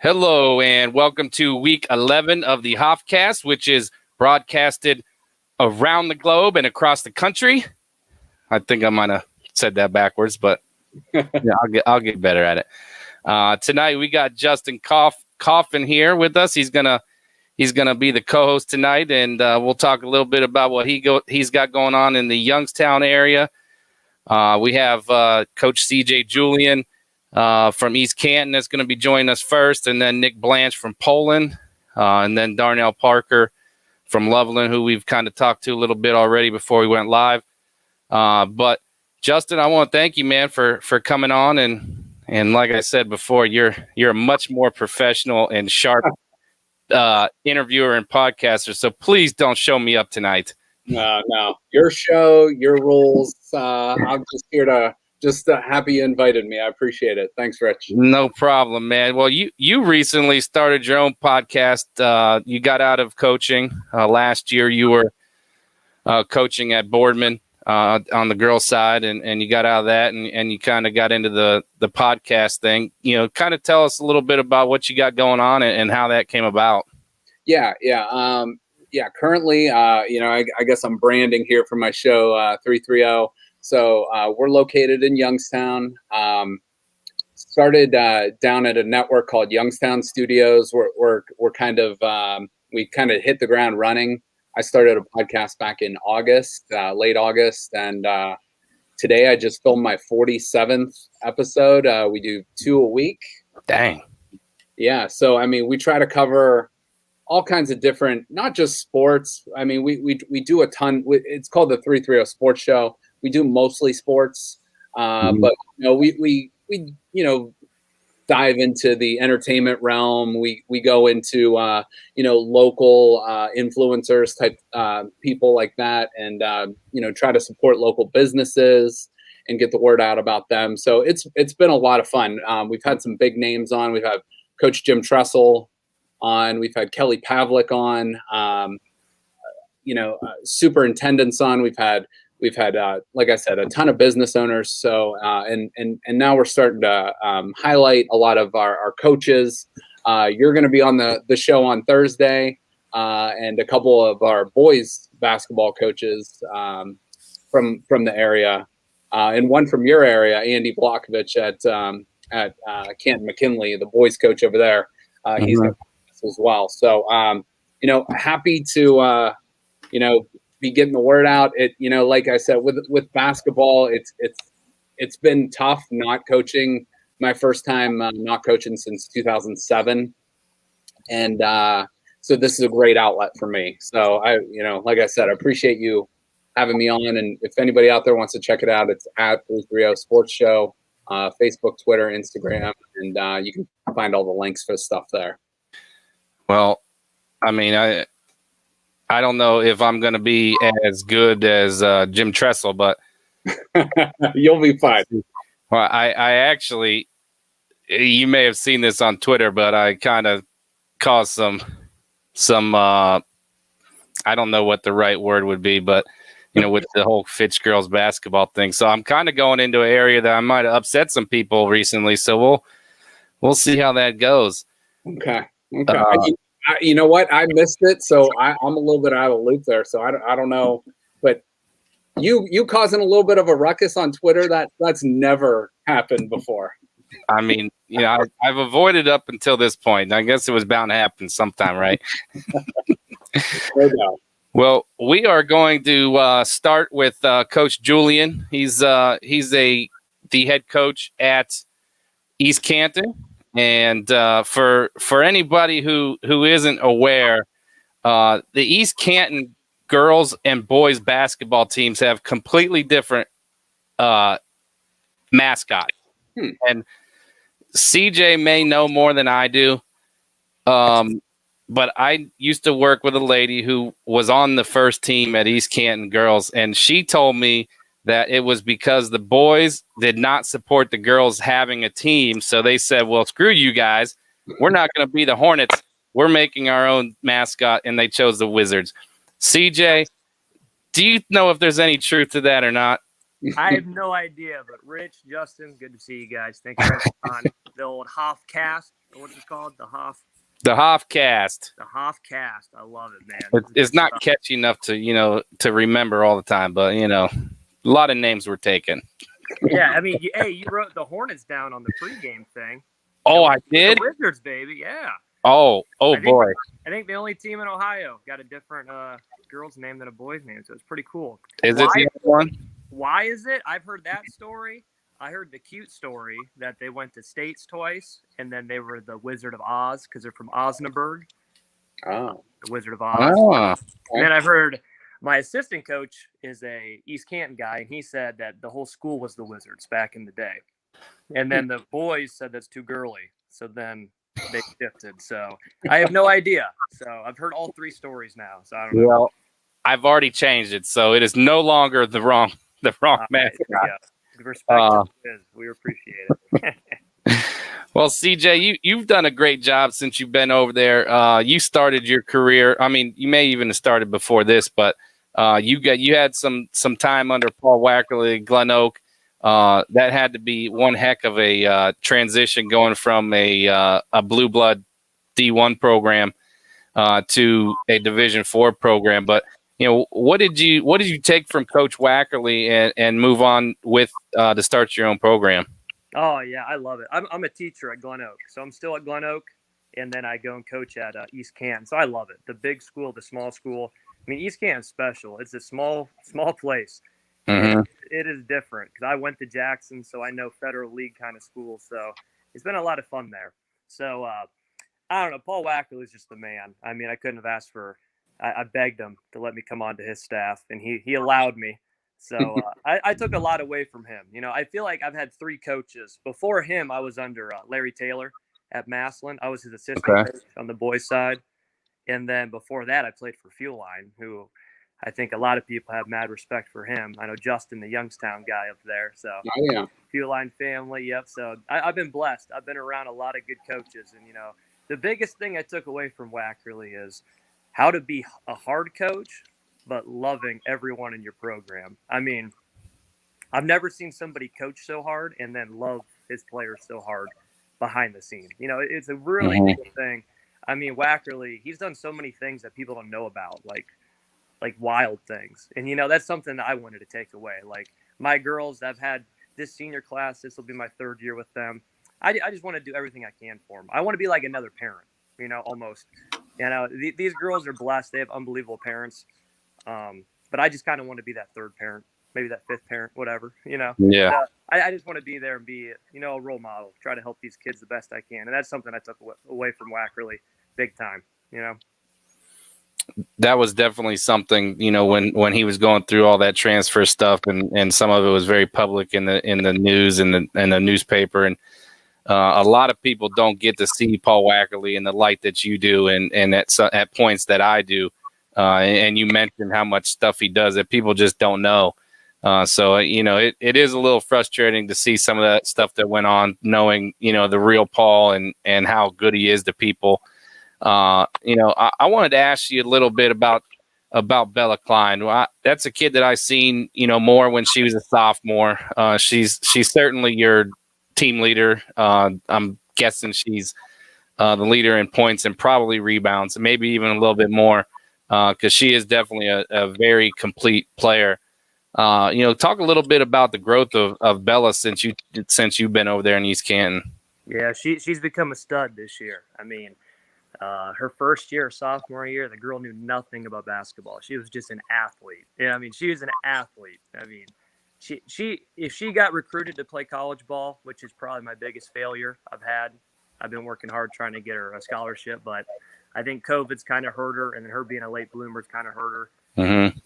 Hello, and welcome to week 11 of the Hofcast, which is broadcasted around the globe and across the country. I think I might have said that backwards, but yeah, I'll get better at it. Tonight we got Justin Coffin here with us. He's gonna be the co-host tonight, and we'll talk a little bit about what he's got going on in the Youngstown area. We have Coach CJ Julian from East Canton that's going to be joining us first, and then Nick Blanche from Poland, and then Darnell Parker from Loveland, who we've kind of talked to a little bit already before we went live. But Justin, I want to thank you, man, for coming on, and like I said before, you're a much more professional and sharp interviewer and podcaster. So please don't show me up tonight. No, your show, your rules. I'm just here to. Just happy you invited me. I appreciate it. Thanks, Rich. No problem, man. Well, you recently started your own podcast. You got out of coaching last year. You were coaching at Boardman on the girls' side, and you got out of that, and you kind of got into the podcast thing. You know, kind of tell us a little bit about what you got going on and how that came about. Yeah. Currently, I guess I'm branding here for my show 330. So we're located in Youngstown. Started down at a network called Youngstown Studios. We're kind of we kind of hit the ground running. I started a podcast back in August, late August, and today I just filmed my 47th episode. We do 2 a week. Dang. Yeah. So I mean, we try to cover all kinds of different, not just sports. I mean, we do a ton. It's called the 330 Sports Show. We do mostly sports, but we dive into the entertainment realm. We go into local influencers type people like that, and try to support local businesses and get the word out about them. So it's been a lot of fun. We've had some big names on. We've had Coach Jim Tressel on. We've had Kelly Pavlik on. Superintendents on. We've had, like I said, a ton of business owners. So, and now we're starting to highlight a lot of our coaches. You're going to be on the show on Thursday, and a couple of our boys basketball coaches from the area, and one from your area, Andy Blokovich at Canton McKinley, the boys coach over there. He's going to be as well. So, happy to be getting the word out. Like I said, with basketball, it's been tough not coaching. My first time not coaching since 2007, and so this is a great outlet for me. So like I said, I appreciate you having me on. And if anybody out there wants to check it out, it's at 330 Sports Show, Facebook, Twitter, Instagram, and you can find all the links for stuff there. Well, I mean, I don't know if I'm going to be as good as Jim Tressel, but you'll be fine. Well, I actually, you may have seen this on Twitter, but I kind of caused some I don't know what the right word would be, but with the whole Fitch girls basketball thing. So I'm kind of going into an area that I might have upset some people recently. So we'll see how that goes. Okay. You know what? I missed it, so I'm a little bit out of the loop there. So I don't know, but you causing a little bit of a ruckus on Twitter, that's never happened before. I mean, I've avoided up until this point. I guess it was bound to happen sometime, right? No. Well, we are going to start with Coach Julian. He's the head coach at East Canton. And for anybody who isn't aware, the East Canton girls and boys basketball teams have completely different mascots. And CJ may know more than I do, but I used to work with a lady who was on the first team at East Canton girls, and she told me that it was because the boys did not support the girls having a team. So they said, well, screw you guys. We're not going to be the Hornets. We're making our own mascot, and they chose the Wizards. CJ, do you know if there's any truth to that or not? I have no idea, but Rich, Justin, good to see you guys. Thank you for on the old Hofcast. What's it called? The Hofcast. The Hofcast. I love it, man. It's not catchy enough to to remember all the time, but a lot of names were taken. Yeah, I mean, you wrote the Hornets down on the pregame thing. Oh, I did? The Wizards, baby, yeah. Oh, boy. I think the only team in Ohio got a different girl's name than a boy's name, so it's pretty cool. Is it the other one? Why is it? I've heard that story. I heard the cute story that they went to states twice, and then they were the Wizard of Oz because they're from Osnaburg. Oh. The Wizard of Oz. Oh. And then I've heard my assistant coach is a East Canton guy, and he said that the whole school was the Wizards back in the day. And then the boys said that's too girly. So then they shifted. So I have no idea. So I've heard all three stories now. So I don't know. Well, I've already changed it, so it is no longer the wrong mascot. Yeah. Respect we appreciate it. Well, CJ, you've done a great job since you've been over there. You started your career. I mean, you may even have started before this, but you had some time under Paul Wackerly, Glen Oak. That had to be one heck of a transition going from a blue blood D1 program to a Division IV program. But what did you take from Coach Wackerly and move on with to start your own program? Oh yeah, I love it. I'm a teacher at Glen Oak, so I'm still at Glen Oak, and then I go and coach at East Canton. So I love it. The big school, the small school. I mean, East Canton's special. It's a small place. Mm-hmm. It is different because I went to Jackson, so I know Federal League kind of school. So it's been a lot of fun there. So I don't know. Paul Wackerly is just the man. I mean, I couldn't have asked for. I begged him to let me come onto his staff, and he allowed me. So I took a lot away from him. I feel like I've had three coaches. Before him, I was under Larry Taylor at Massillon. I was his assistant coach on the boys' side. And then before that, I played for Fuel Line, who I think a lot of people have mad respect for him. I know Justin, the Youngstown guy up there. So Fuel Line family, yep. So I've been blessed. I've been around a lot of good coaches. And, the biggest thing I took away from Wackerly is how to be a hard coach, but loving everyone in your program. I mean, I've never seen somebody coach so hard and then love his players so hard behind the scenes. It's a really cool thing. I mean, Wackerly, he's done so many things that people don't know about, like wild things. And, that's something that I wanted to take away. Like my girls, I've had this senior class. This will be my third year with them. I just want to do everything I can for them. I want to be like another parent, almost. These girls are blessed. They have unbelievable parents. But I just kind of want to be that third parent, maybe that fifth parent, whatever, Yeah. I just want to be there and be, a role model, try to help these kids the best I can. And that's something I took away from Wackerly big time, That was definitely something, when he was going through all that transfer stuff and some of it was very public in the news and the newspaper. And a lot of people don't get to see Paul Wackerly in the light that you do and at points that I do. And you mentioned how much stuff he does that people just don't know. So it is a little frustrating to see some of that stuff that went on, knowing, the real Paul and how good he is to people. I wanted to ask you a little bit about Bella Klein. That's a kid that I seen, more when she was a sophomore. She's certainly your team leader. I'm guessing she's the leader in points and probably rebounds, and maybe even a little bit more. Because she is definitely a very complete player. Talk a little bit about the growth of Bella since you've been over there in East Canton. Yeah, she's become a stud this year. I mean, her first year, sophomore year, the girl knew nothing about basketball. She was just an athlete. Yeah, I mean, she was an athlete. I mean, she if she got recruited to play college ball, which is probably my biggest failure I've been working hard trying to get her a scholarship, but I think COVID's kind of hurt her, and then her being a late bloomer's kind of hurt her. Mm-hmm.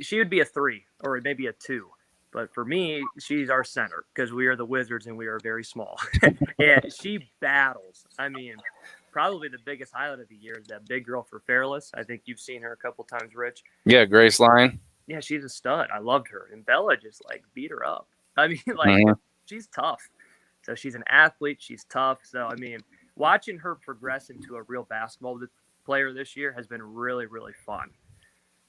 She would be a 3 or maybe a 2. But for me, she's our center because we are the Wizards and we are very small. And she battles. I mean, probably the biggest highlight of the year is that big girl for Fairless. I think you've seen her a couple times, Rich. Yeah, Grace Line. Yeah, she's a stud. I loved her. And Bella just, beat her up. I mean, she's tough. So she's an athlete. She's tough. So, I mean, watching her progress into a real basketball player this year has been really, really fun.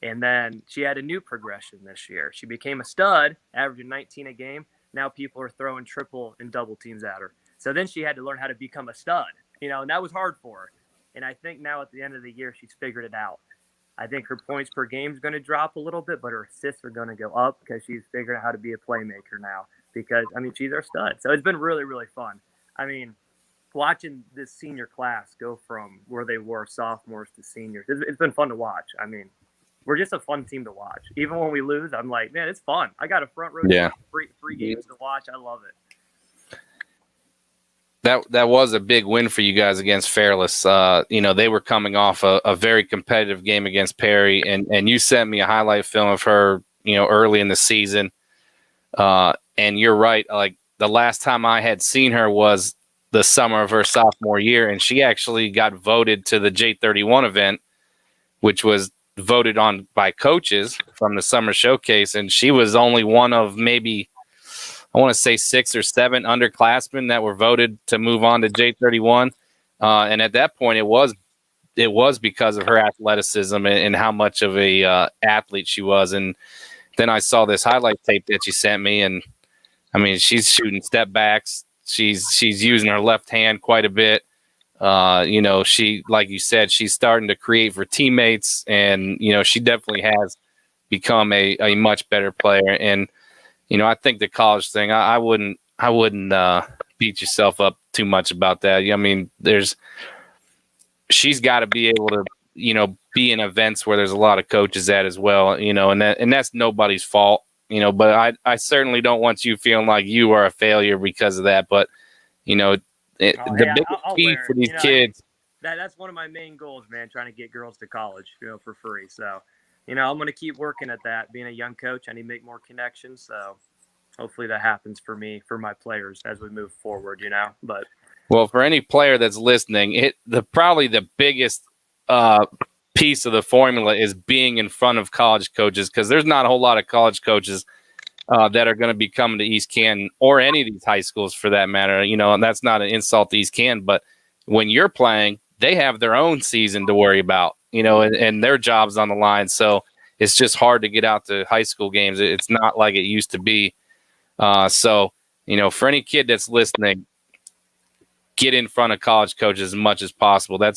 And then she had a new progression this year. She became a stud, averaging 19 a game. Now people are throwing triple and double teams at her. So then she had to learn how to become a stud. and that was hard for her. And I think now at the end of the year, she's figured it out. I think her points per game is going to drop a little bit, but her assists are going to go up because she's figured out how to be a playmaker now. Because, she's our stud. So it's been really, really fun. Watching this senior class go from where they were sophomores to seniors, it's been fun to watch. We're just a fun team to watch. Even when we lose, I'm like, man, it's fun. I got a front row, three games to watch. I love it. That was a big win for you guys against Fairless. They were coming off a very competitive game against Perry, and you sent me a highlight film of her, early in the season. And you're right. Like, the last time I had seen her was the summer of her sophomore year, and she actually got voted to the J31 event, which was voted on by coaches from the summer showcase. And she was only one of maybe, I want to say 6 or 7 underclassmen that were voted to move on to J31. And at that point, it was because of her athleticism and how much of a athlete she was. And then I saw this highlight tape that you sent me, and she's shooting step backs. She's using her left hand quite a bit. She, like you said, she's starting to create for teammates, and she definitely has become a much better player. And I think the college thing, I wouldn't beat yourself up too much about that. She's got to be able to be in events where there's a lot of coaches at as well. And that's nobody's fault. But I certainly don't want you feeling like you are a failure because of that. But the biggest key for these kids. That's one of my main goals, man, trying to get girls to college, for free. So, I'm going to keep working at that. Being a young coach, I need to make more connections. So hopefully that happens for me, for my players as we move forward, But well, for any player that's listening, probably the biggest piece of the formula is being in front of college coaches, because there's not a whole lot of college coaches that are going to be coming to East Canton or any of these high schools for that matter. And that's not an insult to East Canton, but when you're playing, they have their own season to worry about, and their job's on the line. So it's just hard to get out to high school games. It's not like it used to be. So for any kid that's listening, get in front of college coaches as much as possible. I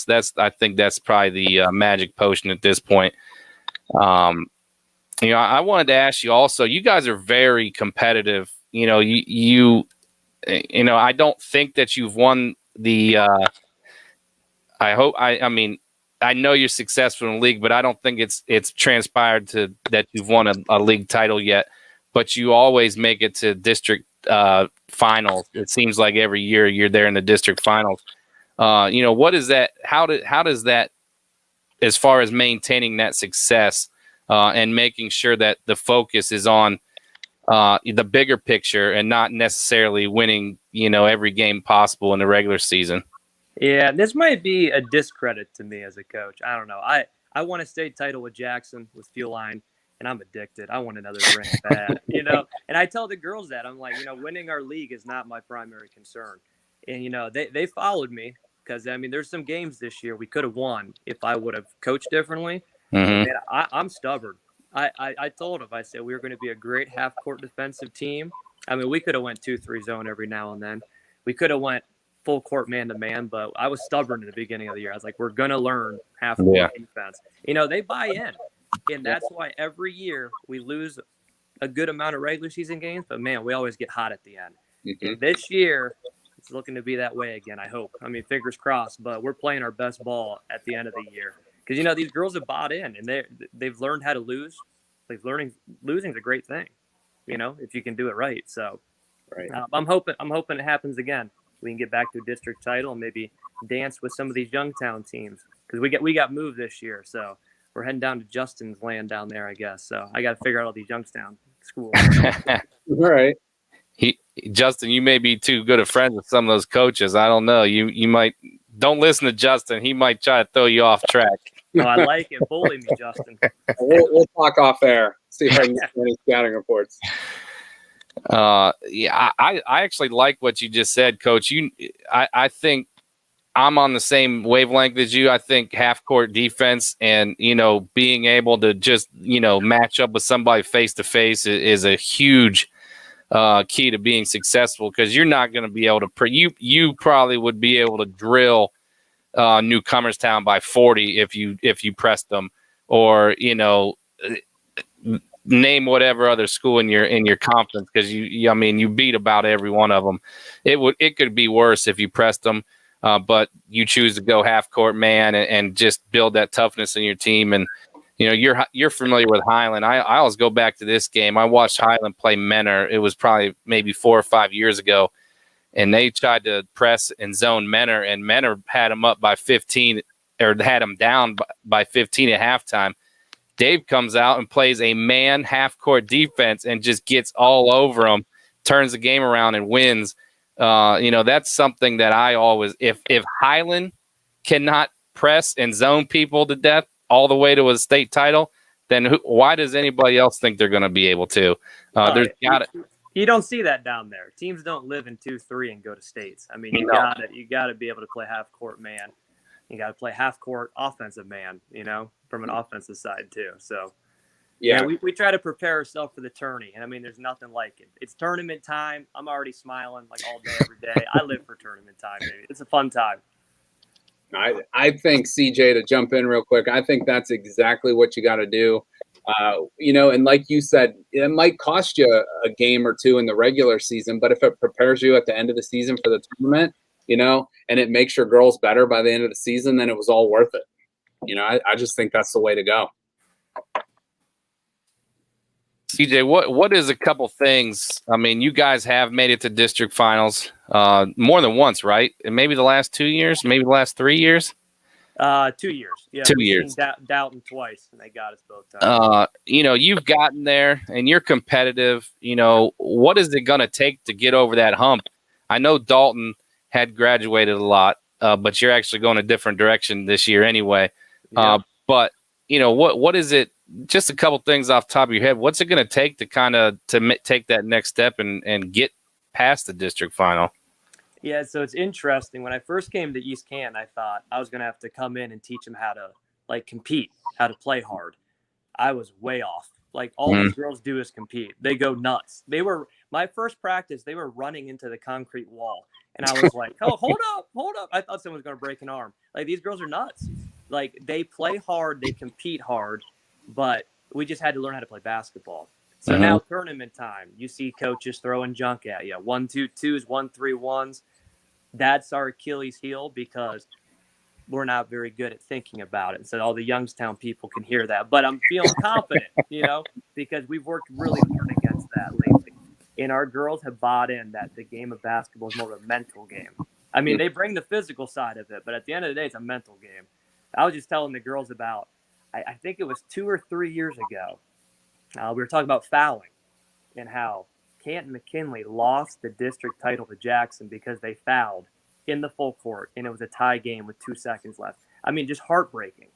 think that's probably the magic potion at this point. I wanted to ask you also, you guys are very competitive. I don't think that you've won the, I know you're successful in the league, but I don't think it's transpired that you've won a league title yet, but you always make it to district finals. It seems like every year you're there in the district finals. What is that? How does that, as far as maintaining that success and making sure that the focus is on the bigger picture and not necessarily winning, every game possible in the regular season? Yeah, this might be a discredit to me as a coach. I don't know. I won a state title with Jackson with Fuel Line, and I'm addicted. I want another ring bad, And I tell the girls that. I'm like, winning our league is not my primary concern. And, they followed me because, there's some games this year we could have won if I would have coached differently. Mm-hmm. And I'm stubborn. I told them, I said, we were going to be a great half-court defensive team. We could have went 2-3 zone every now and then. We could have went full court man-to-man, but I was stubborn in the beginning of the year. I was like, we're going to learn half-court defense. They buy in. And that's why every year we lose a good amount of regular season games, but man, we always get hot at the end. Mm-hmm. And this year, it's looking to be that way again, I hope. Fingers crossed, but we're playing our best ball at the end of the year. Because, these girls have bought in, and they've learned how to lose. Losing is a great thing, if you can do it right. So right. I'm hoping it happens again. We can get back to a district title and maybe dance with some of these Youngtown teams. Because we got moved this year, so we're heading down to Justin's land down there, I guess. So I got to figure out all these Youngstown schools. All right. Justin, you may be too good of friends with some of those coaches. I don't know. You might don't listen to Justin. He might try to throw you off track. No, I like it. Bully me, Justin. We'll talk off air. See if I can get any scouting reports. I actually like what you just said, Coach. I think I'm on the same wavelength as you. I think half-court defense and, being able to just, match up with somebody face-to-face is a huge key to being successful, because you're not going to be able to you probably would be able to drill Newcomerstown by 40 if you pressed them, or name whatever other school in your conference, because you beat about every one of them. It could be worse if you pressed them, but you choose to go half court man and just build that toughness in your team. And you're familiar with Highland. I always go back to this game. I watched Highland play Menor. It was probably maybe 4 or 5 years ago, and they tried to press and zone Menor, and Menor had them up by 15, or had them down by 15 at halftime. Dave comes out and plays a man half-court defense and just gets all over them, turns the game around and wins. That's something that I always – if Highland cannot press and zone people to death all the way to a state title, then why does anybody else think they're going to be able to? You don't see that down there. Teams don't live in 2-3 and go to states. I mean, you gotta be able to play half court man. You got to play half court offensive man, from an offensive side too. So yeah, we try to prepare ourselves for the tourney, and I mean, there's nothing like it. It's tournament time. I'm already smiling like all day, every day. I live for tournament time, baby. It's a fun time. I think, CJ, to jump in real quick, I think that's exactly what you got to do. And like you said, it might cost you a game or two in the regular season, but if it prepares you at the end of the season for the tournament, and it makes your girls better by the end of the season, then it was all worth it. I just think that's the way to go. CJ, what is a couple things? I mean, you guys have made it to district finals more than once, right? And maybe the last 2 years, maybe the last 3 years? 2 years. Yeah, 2 years. Dalton twice, and they got us both times. You've gotten there, and you're competitive. What is it going to take to get over that hump? I know Dalton had graduated a lot, but you're actually going a different direction this year anyway. Yeah. But what is it? Just a couple things off the top of your head. What's it going to take to take that next step and get past the district final? Yeah, so it's interesting. When I first came to East Canton, I thought I was going to have to come in and teach them how to compete, how to play hard. I was way off. All these girls do is compete. They go nuts. My first practice, they were running into the concrete wall. And I was like, oh, hold up. I thought someone was going to break an arm. These girls are nuts. They play hard, they compete hard, but we just had to learn how to play basketball. So now tournament time, you see coaches throwing junk at you. 1-2-2s, 1-3-1s. That's our Achilles heel because we're not very good at thinking about it. So all the Youngstown people can hear that. But I'm feeling confident, because we've worked really hard against that lately. And our girls have bought in that the game of basketball is more of a mental game. I mean, they bring the physical side of it, but at the end of the day, it's a mental game. I was just telling the girls about, I think it was 2 or 3 years ago, we were talking about fouling and how Canton McKinley lost the district title to Jackson because they fouled in the full court, and it was a tie game with 2 seconds left. I mean, just heartbreaking.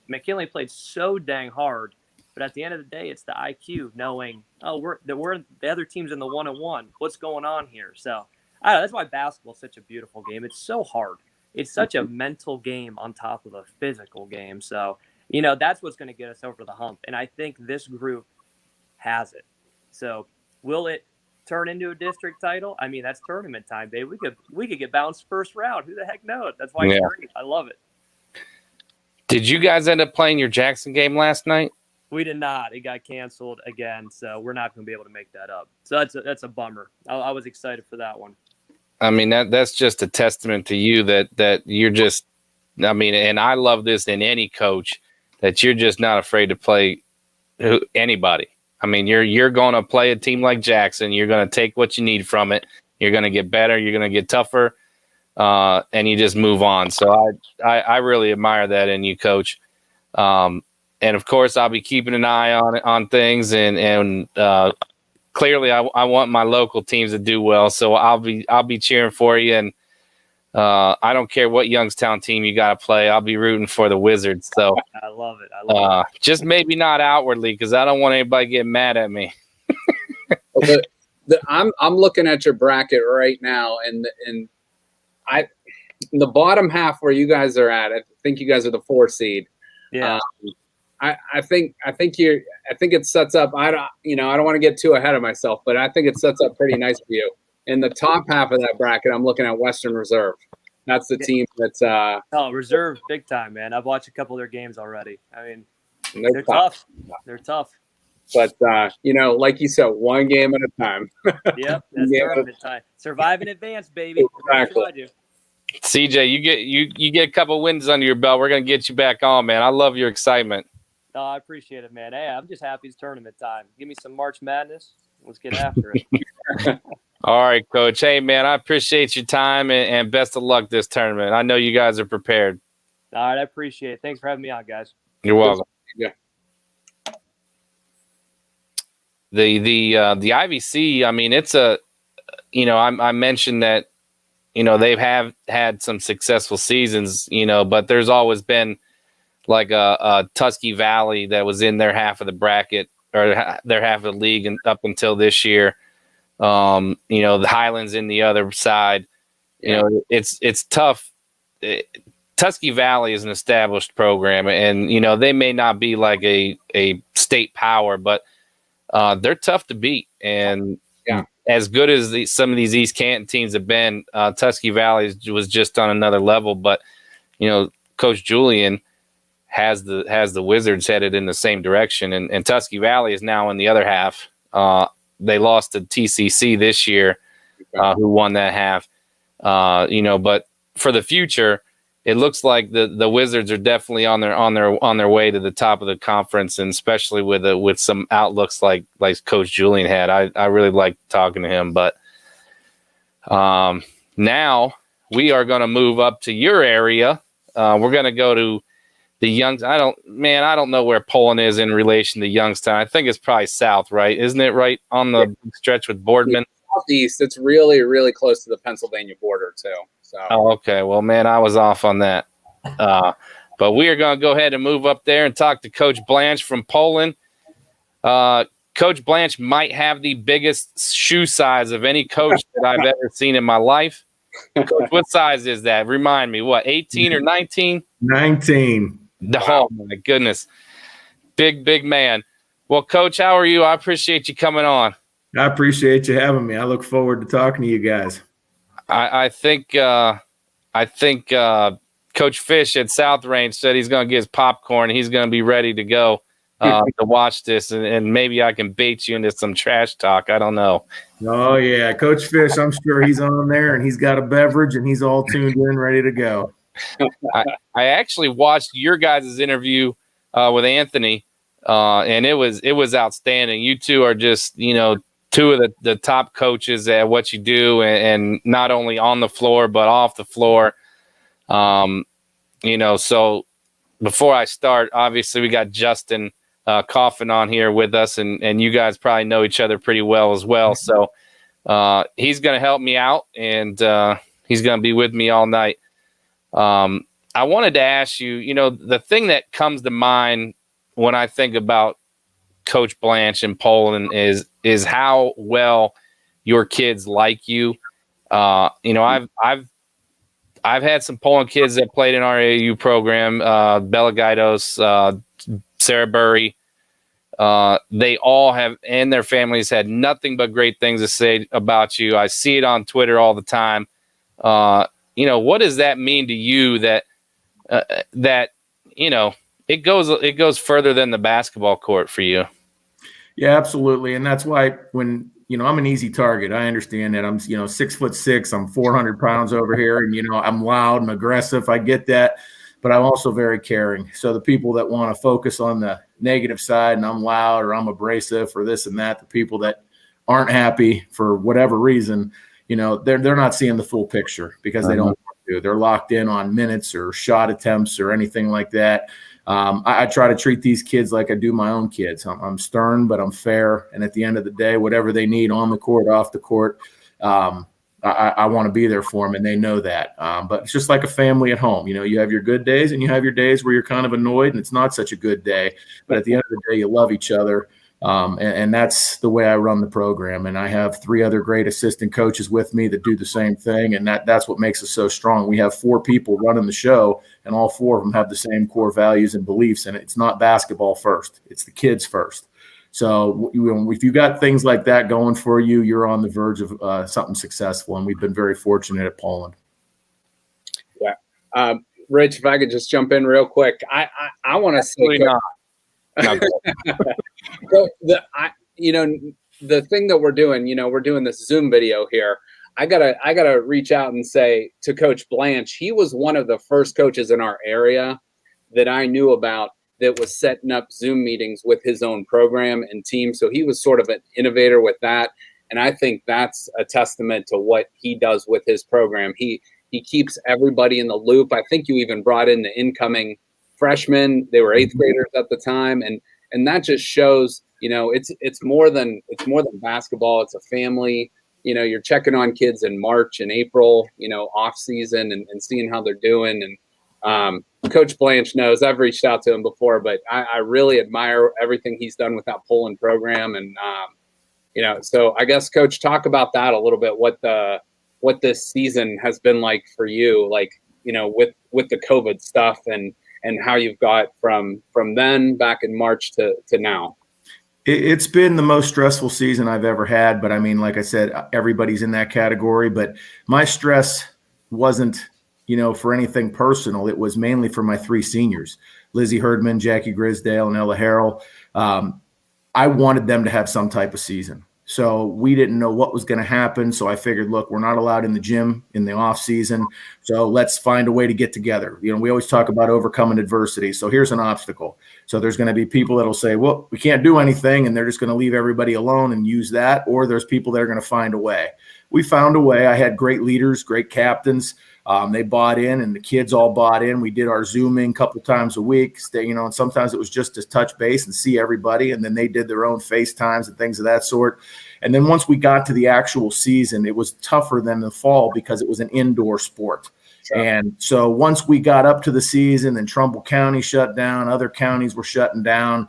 McKinley played so dang hard, but at the end of the day, it's the IQ knowing, we're the other team's in the 1-on-1. What's going on here? So I don't know, that's why basketball is such a beautiful game. It's so hard. It's such a mental game on top of a physical game. So, that's what's going to get us over the hump. And I think this group has it. So will it turn into a district title? I mean, that's tournament time, babe. We could get bounced first round. Who the heck knows? That's why it's great. I love it. Did you guys end up playing your Jackson game last night? We did not. It got canceled again, so we're not going to be able to make that up. So that's a bummer. I was excited for that one. I mean, that's just a testament to you that you're just, I mean, and I love this in any coach, that you're just not afraid to play anybody. I mean, you're going to play a team like Jackson. You're going to take what you need from it. You're going to get better. You're going to get tougher, and you just move on. So I really admire that in you, Coach. And of course, I'll be keeping an eye on things, and clearly, I want my local teams to do well, so I'll be cheering for you. And I don't care what Youngstown team you got to play. I'll be rooting for the Wizards. So I love it. Just maybe not outwardly, because I don't want anybody getting mad at me. I'm looking at your bracket right now, and the bottom half where you guys are at, I think you guys are the 4 seed. Yeah. I think it sets up. I don't want to get too ahead of myself, but I think it sets up pretty nice for you. In the top half of that bracket, I'm looking at Western Reserve. That's the team that's reserve big time, man. I've watched a couple of their games already. I mean, they're they're tough. They're tough. But like you said, one game at a time. Yep, that's tournament time. Survive in advance, baby. Exactly. CJ, you get a couple wins under your belt. We're gonna get you back on, man. I love your excitement. Oh, I appreciate it, man. Hey, I'm just happy it's tournament time. Give me some March Madness. Let's get after it. All right, Coach. Hey, man, I appreciate your time and best of luck this tournament. I know you guys are prepared. All right, I appreciate it. Thanks for having me on, guys. You're welcome. Yeah. The IVC, I mean, it's a, I mentioned that, they've had some successful seasons, but there's always been like a Tusky Valley that was in their half of the bracket or their half of the league and up until this year. The Highlands in the other side, it's tough. Tusky Valley is an established program and, they may not be like a state power, but they're tough to beat. And as good as some of these East Canton teams have been, Tusky Valley was just on another level. But, Coach Julian has the Wizards headed in the same direction. And Tusky Valley is now in the other half. They lost to TCC this year, who won that half. But for the future, it looks like the Wizards are definitely on their way to the top of the conference, and especially with some outlooks like Coach Julian had. I really like talking to him. But now we are going to move up to your area. We're going to go to the Youngs. I don't know where Poland is in relation to Youngstown. I think it's probably south, right? Isn't it right on the stretch with Boardman? Southeast. It's really, really close to the Pennsylvania border too. So. Oh, okay. Well, man, I was off on that. But we are going to go ahead and move up there and talk to Coach Blanche from Poland. Coach Blanche might have the biggest shoe size of any coach that I've ever seen in my life. Coach, what size is that? Remind me, what, 18 or 19? 19. Oh, my goodness. Big man. Well, Coach, how are you? I appreciate you coming on. I appreciate you having me. I look forward to talking to you guys. I think Coach Fish at South Range said he's going to get his popcorn. He's going to be ready to go to watch this, and maybe I can bait you into some trash talk. I don't know. Oh, yeah. Coach Fish, I'm sure he's on there, and he's got a beverage, and he's all tuned in, ready to go. I actually watched your guys' interview with Anthony, and it was outstanding. You two are just, two of the top coaches at what you do, and not only on the floor but off the floor. So before I start, obviously we got Justin Coffin on here with us, and you guys probably know each other pretty well as well. So he's going to help me out, and he's going to be with me all night. I wanted to ask you, the thing that comes to mind when I think about Coach Blanche in Poland is how well your kids like you. I've had some Poland kids that played in our AAU program, Bella Gaidos, Sarah Burry. They all have, and their families had nothing but great things to say about you. I see it on Twitter all the time. What does that mean to you that it goes further than the basketball court for you? Yeah, absolutely. And that's why when, I'm an easy target. I understand that I'm, 6'6", I'm 400 pounds over here, and, I'm loud and aggressive. I get that, but I'm also very caring. So the people that want to focus on the negative side and I'm loud or I'm abrasive or this and that, the people that aren't happy for whatever reason, they're not seeing the full picture because they don't want to. They're locked in on minutes or shot attempts or anything like that. I try to treat these kids like I do my own kids. I'm stern, but I'm fair. And at the end of the day, whatever they need on the court, off the court, I want to be there for them, and they know that. But it's just like a family at home. You have your good days and you have your days where you're kind of annoyed and it's not such a good day. But at the end of the day, you love each other. And that's the way I run the program. And I have 3 other great assistant coaches with me that do the same thing. And that's what makes us so strong. We have 4 people running the show, and all 4 of them have the same core values and beliefs. And it's not basketball first. It's the kids first. So if you got things like that going for you, you're on the verge of something successful. And we've been very fortunate at Poland. Rich, if I could just jump in real quick, I want to say, not. So the thing that we're doing, we're doing this Zoom video here. I gotta reach out and say to Coach Blanche, he was one of the first coaches in our area that I knew about that was setting up Zoom meetings with his own program and team. So he was sort of an innovator with that. And I think that's a testament to what he does with his program. He keeps everybody in the loop. I think you even brought in the incoming freshmen. They were eighth graders at the time. And that just shows, it's more than basketball. It's a family. You're checking on kids in March and April, off season and seeing how they're doing. And Coach Blanche knows I've reached out to him before, but I really admire everything he's done with that Poland program. And, so I guess, Coach, talk about that a little bit, what this season has been like for you, with the COVID stuff and how you've got from then back in March to now. It's been the most stressful season I've ever had. But I mean, like I said, everybody's in that category. But my stress wasn't, for anything personal. It was mainly for my three seniors, Lizzie Herdman, Jackie Grisdale, and Ella Harrell. I wanted them to have some type of season. So we didn't know what was going to happen. So I figured, look, we're not allowed in the gym in the off season. So let's find a way to get together. We always talk about overcoming adversity. So here's an obstacle. So there's going to be people that'll say, well, we can't do anything. And they're just going to leave everybody alone and use that. Or there's people that are going to find a way. We found a way. I had great leaders, great captains. They bought in and the kids all bought in. We did our Zooming a couple times a week, and sometimes it was just to touch base and see everybody. And then they did their own FaceTimes and things of that sort. And then once we got to the actual season, it was tougher than the fall because it was an indoor sport. Sure. And so once we got up to the season, then Trumbull County shut down, other counties were shutting down.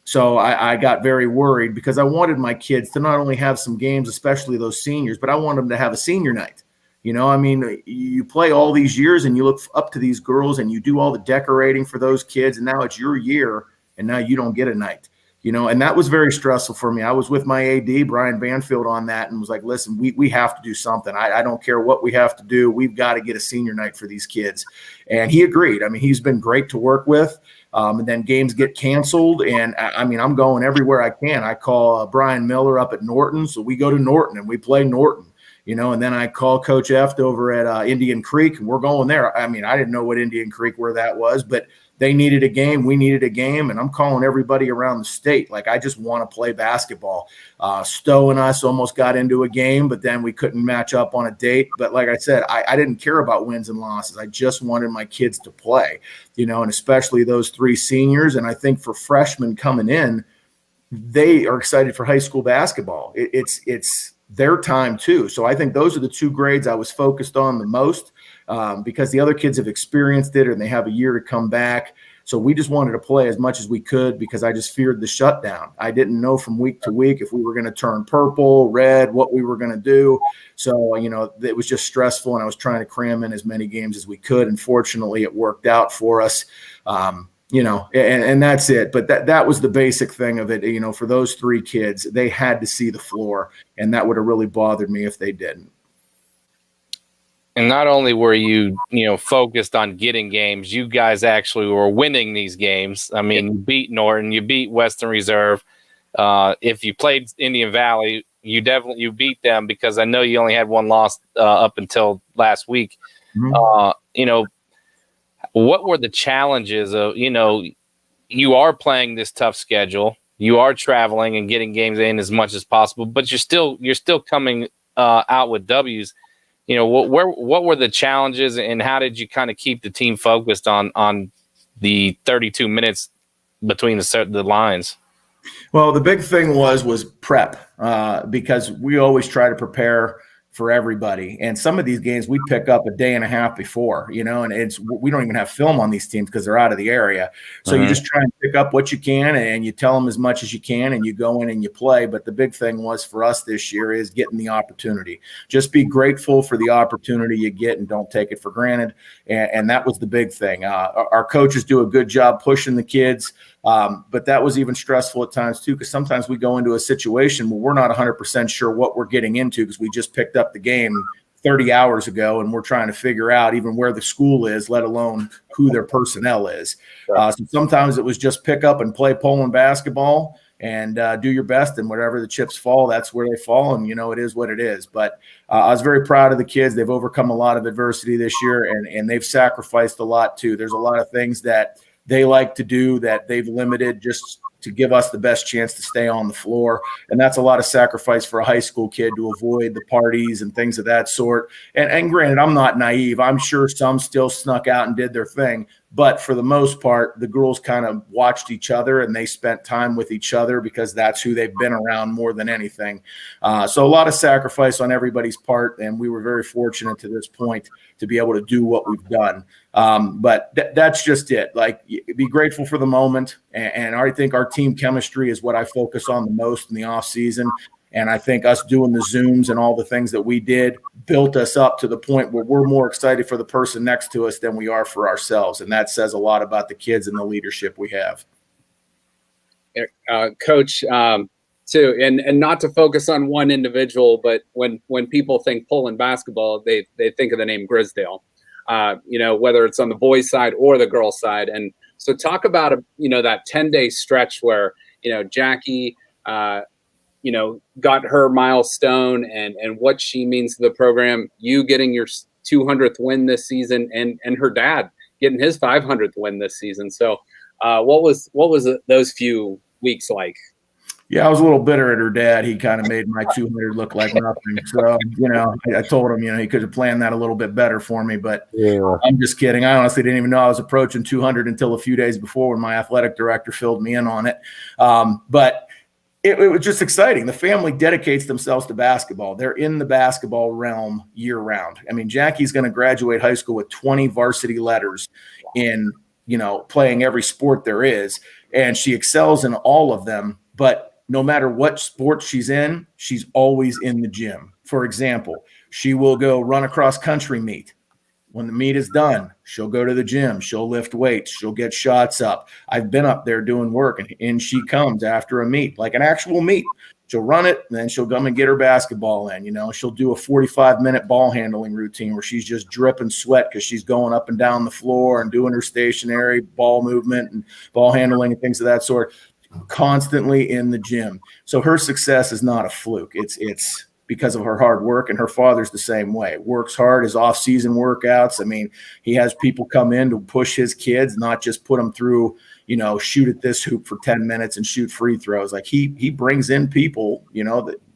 So I got very worried because I wanted my kids to not only have some games, especially those seniors, but I wanted them to have a senior night. You play all these years and you look up to these girls and you do all the decorating for those kids. And now it's your year and now you don't get a night, and that was very stressful for me. I was with my AD, Brian Banfield, on that and was like, listen, we have to do something. I don't care what we have to do. We've got to get a senior night for these kids. And he agreed. I mean, he's been great to work with. And then games get canceled. And I'm going everywhere I can. I call Brian Miller up at Norton. So we go to Norton and we play Norton. And then I call Coach Eft over at Indian Creek, and we're going there. I didn't know what Indian Creek, where that was, but they needed a game. We needed a game, and I'm calling everybody around the state. Like, I just want to play basketball. Stowe and us almost got into a game, but then we couldn't match up on a date. But like I said, I didn't care about wins and losses. I just wanted my kids to play, and especially those three seniors. And I think for freshmen coming in, they are excited for high school basketball. It's their time too. So I think those are the two grades I was focused on the most because the other kids have experienced it and they have a year to come back. So we just wanted to play as much as we could because I just feared the shutdown. I didn't know from week to week if we were going to turn purple, red, what we were going to do. So, it was just stressful and I was trying to cram in as many games as we could. And fortunately it worked out for us. And that's it. But that was the basic thing of it. For those three kids, they had to see the floor, and that would have really bothered me if they didn't. And not only were you, focused on getting games, you guys actually were winning these games. You beat Norton, you beat Western Reserve. If you played Indian Valley, you beat them because I know you only had one loss up until last week. Mm-hmm. What were the challenges of, you are playing this tough schedule, you are traveling and getting games in as much as possible, but you're still coming out with W's. What were the challenges and how did you kind of keep the team focused on the 32 minutes between the lines? Well, the big thing was prep because we always try to prepare for everybody. And some of these games we pick up a day and a half before, and we don't even have film on these teams because they're out of the area. So you just try and pick up what you can and you tell them as much as you can and you go in and you play. But the big thing was for us this year is getting the opportunity. Just be grateful for the opportunity you get and don't take it for granted. And that was the big thing. Our coaches do a good job pushing the kids. But that was even stressful at times too, because sometimes we go into a situation where we're not 100% sure what we're getting into because we just picked up the game 30 hours ago, and we're trying to figure out even where the school is, let alone who their personnel is. So sometimes it was just pick up and play Poland basketball and do your best, and wherever the chips fall, that's where they fall. And, it is what it is. But I was very proud of the kids. They've overcome a lot of adversity this year, and they've sacrificed a lot too. There's a lot of things that they like to do that they've limited just to give us the best chance to stay on the floor. And that's a lot of sacrifice for a high school kid to avoid the parties and things of that sort. And granted, I'm not naive. I'm sure some still snuck out and did their thing. But for the most part, the girls kind of watched each other and they spent time with each other because that's who they've been around more than anything. So a lot of sacrifice on everybody's part. And we were very fortunate to this point to be able to do what we've done. But that's just it. Like, be grateful for the moment. And I think our team chemistry is what I focus on the most in the off season. And I think us doing the Zooms and all the things that we did built us up to the point where we're more excited for the person next to us than we are for ourselves. And that says a lot about the kids and the leadership we have. Coach, too, and not to focus on one individual, but when people think Poland basketball, they think of the name Grisdale, whether it's on the boys' side or the girls' side. And so talk about, that 10-day stretch where, Jackie, got her milestone and what she means to the program, you getting your 200th win this season, and her dad getting his 500th win this season. So what was those few weeks like? Yeah, I was a little bitter at her dad. He kind of made my 200 look like nothing. So, I told him, he could have planned that a little bit better for me, but I'm just kidding. I honestly didn't even know I was approaching 200 until a few days before when my athletic director filled me in on it. But it was just exciting. The family dedicates themselves to basketball. They're in the basketball realm year round. I mean, Jackie's going to graduate high school with 20 varsity letters in, playing every sport there is. And she excels in all of them. But no matter what sport she's in, she's always in the gym. For example, she will go run a cross country meet. When the meet is done, she'll go to the gym. She'll lift weights. She'll get shots up. I've been up there doing work, and in she comes after a meet, like an actual meet. She'll run it, and then she'll come and get her basketball in. She'll do a 45-minute ball handling routine where she's just dripping sweat because she's going up and down the floor and doing her stationary ball movement and ball handling and things of that sort, constantly in the gym. So her success is not a fluke. It's because of her hard work, and her father's the same way. Works hard, his off-season workouts. I mean, he has people come in to push his kids, not just put them through, shoot at this hoop for 10 minutes and shoot free throws. Like he brings in people,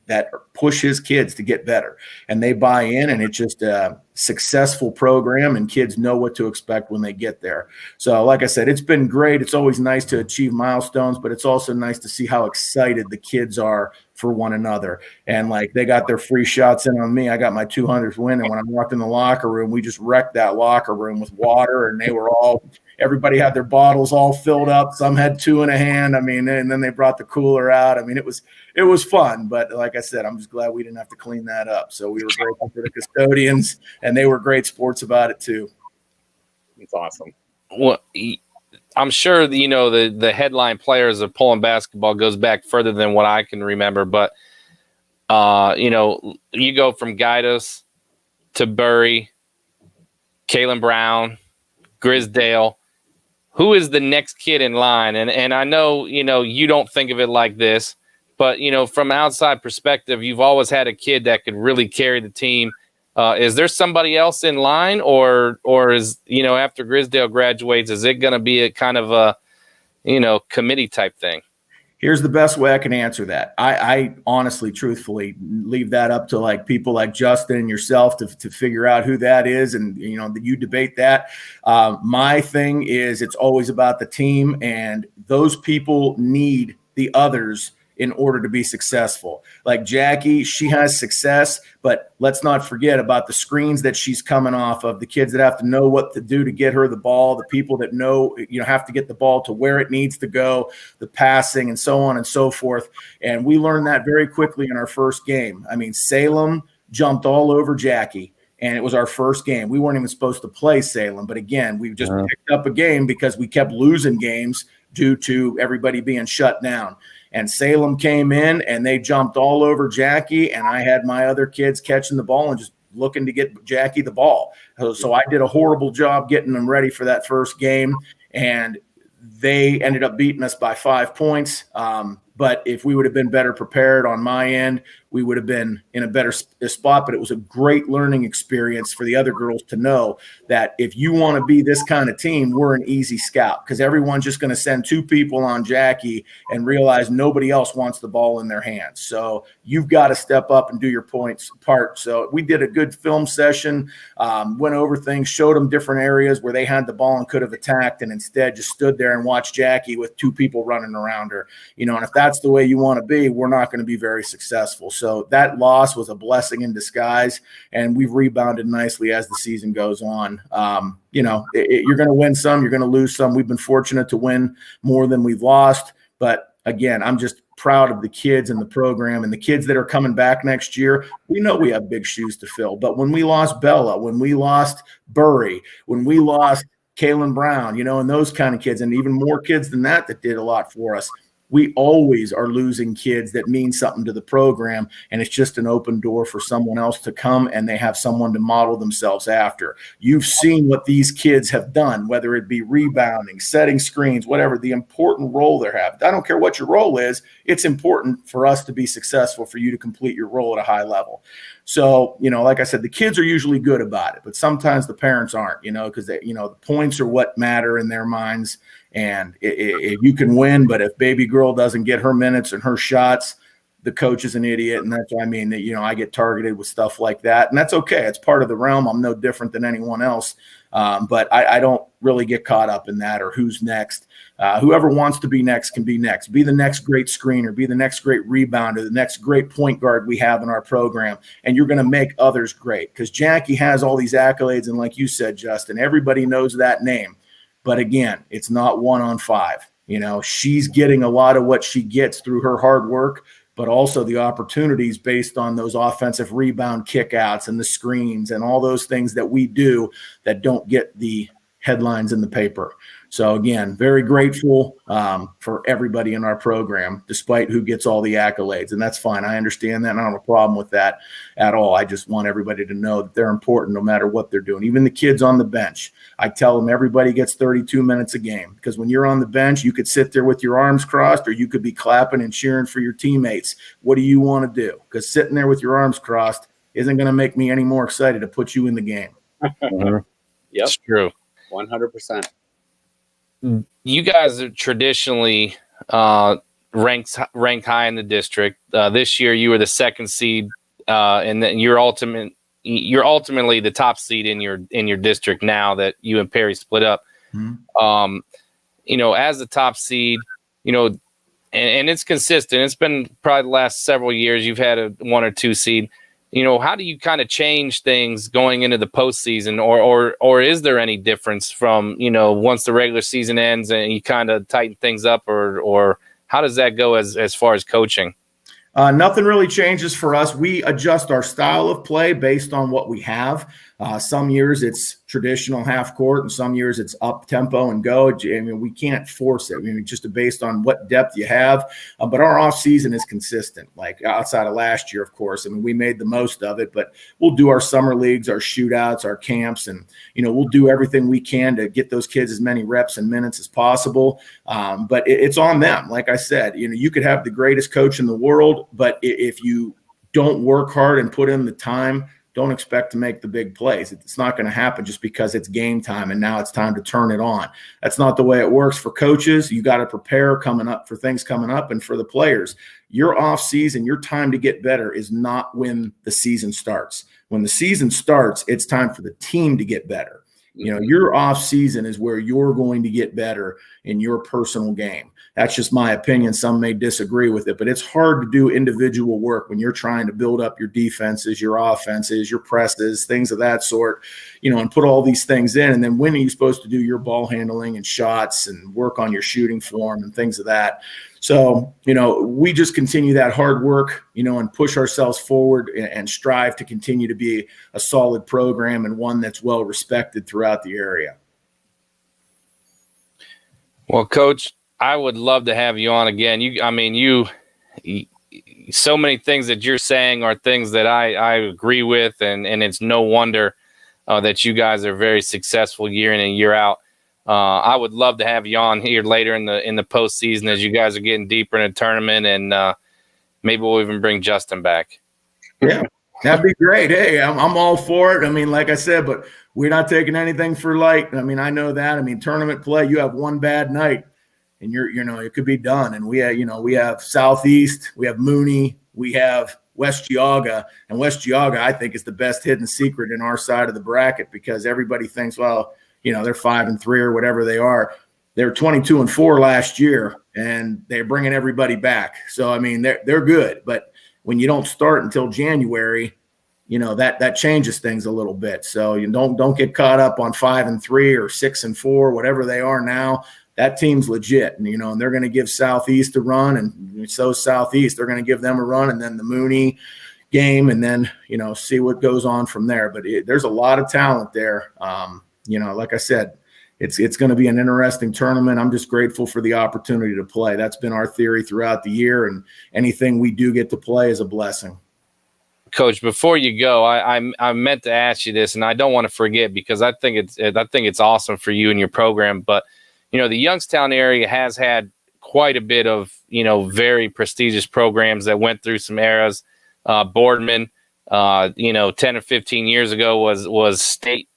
that push his kids to get better, and they buy in, and it's just a successful program, and kids know what to expect when they get there. So like I said, it's been great. It's always nice to achieve milestones, but it's also nice to see how excited the kids are for one another. And like, they got their free shots in on me. I got my 200th win. And when I walked in the locker room, we just wrecked that locker room with water, and everybody had their bottles all filled up. Some had two in a hand. I mean, and then they brought the cooler out. I mean, it was fun, but like I said, I'm just glad we didn't have to clean that up. So we were grateful for the custodians, and they were great sports about it too. It's awesome. Well, I'm sure the headline players of Poland basketball goes back further than what I can remember, but you go from Gaidos to Burry, Kalen Brown, Grisdale. Who is the next kid in line? And I know, you don't think of it like this, but, from outside perspective, you've always had a kid that could really carry the team. Is there somebody else in line, or is, after Grisdale graduates, is it going to be a kind of a, committee type thing? Here's the best way I can answer that. I honestly, truthfully leave that up to like people like Justin and yourself to figure out who that is. And, you debate that. My thing is, it's always about the team, and those people need the others in order to be successful. Like Jackie, she has success, but let's not forget about the screens that she's coming off of, the kids that have to know what to do to get her the ball, the people that know, have to get the ball to where it needs to go, the passing, and so on and so forth. And we learned that very quickly in our first game. I mean, Salem jumped all over Jackie, and it was our first game. We weren't even supposed to play Salem, but again, we just picked up a game because we kept losing games due to everybody being shut down. And Salem came in, and they jumped all over Jackie, and I had my other kids catching the ball and just looking to get Jackie the ball. So I did a horrible job getting them ready for that first game, and they ended up beating us by 5 points. But if we would have been better prepared on my end, we would have been in a better spot. But it was a great learning experience for the other girls to know that if you want to be this kind of team, we're an easy scout, because everyone's just going to send 2 people on Jackie and realize nobody else wants the ball in their hands. So you've got to step up and do your points part. So we did a good film session, went over things, showed them different areas where they had the ball and could have attacked, and instead just stood there and watched Jackie with 2 people running around her. And if that's the way you want to be, we're not going to be very successful. So that loss was a blessing in disguise, and we've rebounded nicely as the season goes on. You're going to win some, you're going to lose some. We've been fortunate to win more than we've lost. But again, I'm just proud of the kids and the program and the kids that are coming back next year. We know we have big shoes to fill. But when we lost Bella, when we lost Burry, when we lost Kaylin Brown, and those kind of kids, and even more kids than that did a lot for us, we always are losing kids that mean something to the program, and it's just an open door for someone else to come, and they have someone to model themselves after. You've seen what these kids have done, whether it be rebounding, setting screens, whatever, the important role they have. I don't care what your role is. It's important for us to be successful, for you to complete your role at a high level. So, like I said, the kids are usually good about it, but sometimes the parents aren't, because the points are what matter in their minds. And if you can win, but if baby girl doesn't get her minutes and her shots, the coach is an idiot. And that's what I mean, that, I get targeted with stuff like that. And that's okay. It's part of the realm. I'm no different than anyone else. But I don't really get caught up in that or who's next. Whoever wants to be next can be next. Be the next great screener, be the next great rebounder, the next great point guard we have in our program. And you're going to make others great, because Jackie has all these accolades. And like you said, Justin, everybody knows that name. But again, it's not 1 on 5. She's getting a lot of what she gets through her hard work, but also the opportunities based on those offensive rebound kickouts and the screens and all those things that we do that don't get the headlines in the paper. So again, very grateful for everybody in our program, despite who gets all the accolades. And that's fine. I understand that. And I don't have a problem with that at all. I just want everybody to know that they're important no matter what they're doing. Even the kids on the bench, I tell them everybody gets 32 minutes a game, because when you're on the bench, you could sit there with your arms crossed, or you could be clapping and cheering for your teammates. What do you want to do? Because sitting there with your arms crossed isn't going to make me any more excited to put you in the game. Yep. It's true. 100%. You guys are traditionally ranked high in the district. This year, you were the 2nd seed, and then you're ultimately the top seed in your district now that you and Perry split up. Mm-hmm. As the top seed, and it's consistent. It's been probably the last several years you've had a 1 or 2 seed. How do you kind of change things going into the postseason, or is there any difference from, once the regular season ends and you kind of tighten things up, or how does that go as far as coaching? Nothing really changes for us. We adjust our style of play based on what we have. Some years it's traditional half court, and some years it's up tempo and go. I mean, we can't force it. I mean, just based on what depth you have. But our off season is consistent. Like outside of last year, of course. I mean, we made the most of it. But we'll do our summer leagues, our shootouts, our camps, and we'll do everything we can to get those kids as many reps and minutes as possible. But it's on them. Like I said, you could have the greatest coach in the world, but if you don't work hard and put in the time, don't expect to make the big plays. It's not going to happen just because it's game time and now it's time to turn it on. That's not the way it works for coaches. You got to prepare for things coming up, and for the players. Your off season, your time to get better is not when the season starts. When the season starts, it's time for the team to get better. Your off season is where you're going to get better in your personal game. That's just my opinion. Some may disagree with it, but it's hard to do individual work when you're trying to build up your defenses, your offenses, your presses, things of that sort, and put all these things in. And then when are you supposed to do your ball handling and shots and work on your shooting form and things of that? So, we just continue that hard work, and push ourselves forward and strive to continue to be a solid program and one that's well respected throughout the area. Well, Coach, I would love to have you on again. so many things that you're saying are things that I agree with, and it's no wonder that you guys are very successful year in and year out. I would love to have you on here later in the postseason as you guys are getting deeper in the tournament, and maybe we'll even bring Justin back. Yeah, that'd be great. Hey, I'm all for it. I mean, like I said, but we're not taking anything for light. I mean, I know that. I mean, tournament play, you have one bad night, and it could be done. And we have Southeast, we have Mooney, we have West Geauga, and West Geauga, I think, is the best hidden secret in our side of the bracket because everybody thinks, well, they're 5-3 or whatever they are. They were 22-4 last year, and they're bringing everybody back. So I mean, they're good, but when you don't start until January, that changes things a little bit. So you don't get caught up on 5-3 or 6-4, whatever they are now. That team's legit, and and they're going to give Southeast a run, and so Southeast, they're going to give them a run, and then the Mooney game, and then see what goes on from there. But there's a lot of talent there. Like I said, it's going to be an interesting tournament. I'm just grateful for the opportunity to play. That's been our theory throughout the year, and anything we do get to play is a blessing. Coach, before you go, I meant to ask you this, and I don't want to forget because I think it's awesome for you and your program. But the Youngstown area has had quite a bit of very prestigious programs that went through some eras. Boardman, 10 or 15 years ago was state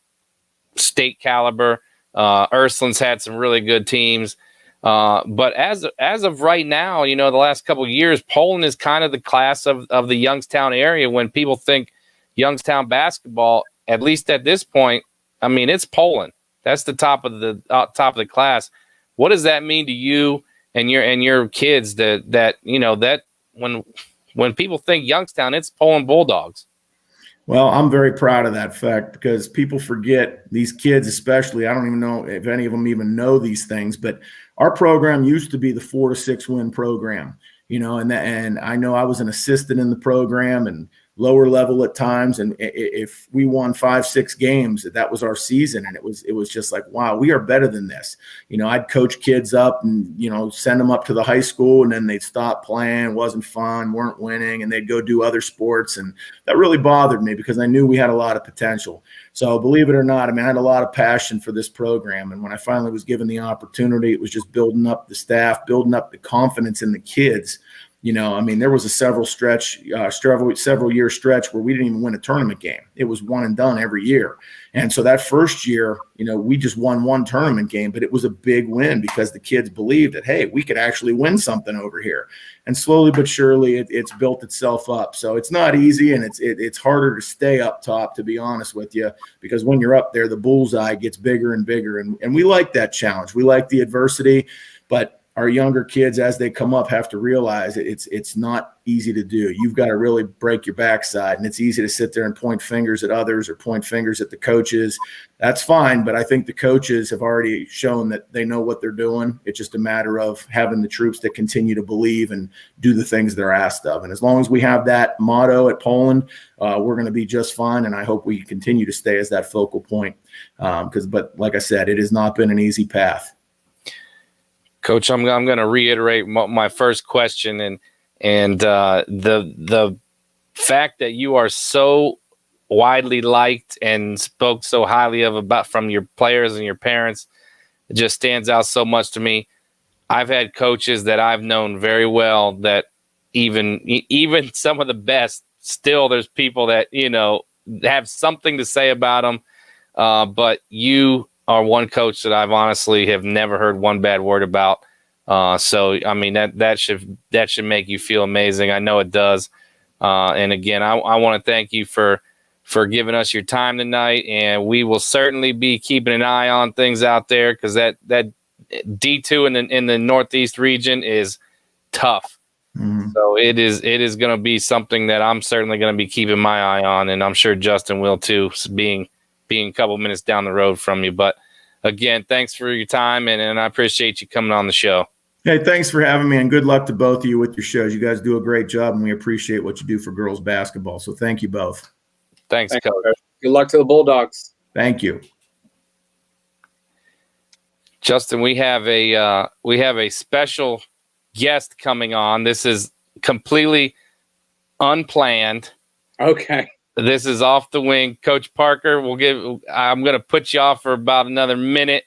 caliber. Ursuline's had some really good teams. But as of right now, the last couple of years, Poland is kind of the class of the Youngstown area. When people think Youngstown basketball, at least at this point, I mean, it's Poland. That's the top of the class. What does that mean to you and your kids that when people think Youngstown, it's Poland Bulldogs? Well, I'm very proud of that fact because people forget, these kids especially. I don't even know if any of them even know these things, but our program used to be the 4 to 6 win program, and I know I was an assistant in the program and lower level at times. And if we won 5-6 games, that was our season. And it was just like, wow, we are better than this. I'd coach kids up and, send them up to the high school, and then they'd stop playing. Wasn't fun, weren't winning, and they'd go do other sports. And that really bothered me because I knew we had a lot of potential. So believe it or not, I mean, I had a lot of passion for this program. And when I finally was given the opportunity, it was just building up the staff, building up the confidence in the kids. I mean, there was a several year stretch where we didn't even win a tournament game. It was one and done every year. And so that first year, we just won one tournament game, but it was a big win because the kids believed that, hey, we could actually win something over here. And slowly but surely, it's built itself up. So it's not easy, and it's harder to stay up top, to be honest with you, because when you're up there, the bullseye gets bigger and bigger. And we like that challenge. We like the adversity, but our younger kids, as they come up, have to realize it's not easy to do. You've got to really break your backside, and it's easy to sit there and point fingers at others or point fingers at the coaches. That's fine, but I think the coaches have already shown that they know what they're doing. It's just a matter of having the troops that continue to believe and do the things they're asked of. And as long as we have that motto at Poland, we're going to be just fine, and I hope we continue to stay as that focal point. But like I said, it has not been an easy path. Coach, I'm going to reiterate my first question, and the fact that you are so widely liked and spoke so highly about from your players and your parents, it just stands out so much to me. I've had coaches that I've known very well that even some of the best, still there's people that have something to say about them, but you are one coach that I've honestly have never heard one bad word about. So I mean that should make you feel amazing. I know it does. And again, I want to thank you for giving us your time tonight, and we will certainly be keeping an eye on things out there because that D2 in the Northeast region is tough. Mm-hmm. So it is going to be something that I'm certainly going to be keeping my eye on, and I'm sure Justin will too, being a couple minutes down the road from you. But again, thanks for your time, and I appreciate you coming on the show. Hey, thanks for having me, and good luck to both of you with your shows. You guys do a great job, and we appreciate what you do for girls basketball. So thank you both. Thanks, Coach. Good luck to the Bulldogs. Thank you. Justin, we have a special guest coming on. This is completely unplanned. Okay. This is off the wing. Coach Parker, I'm going to put you off for about another minute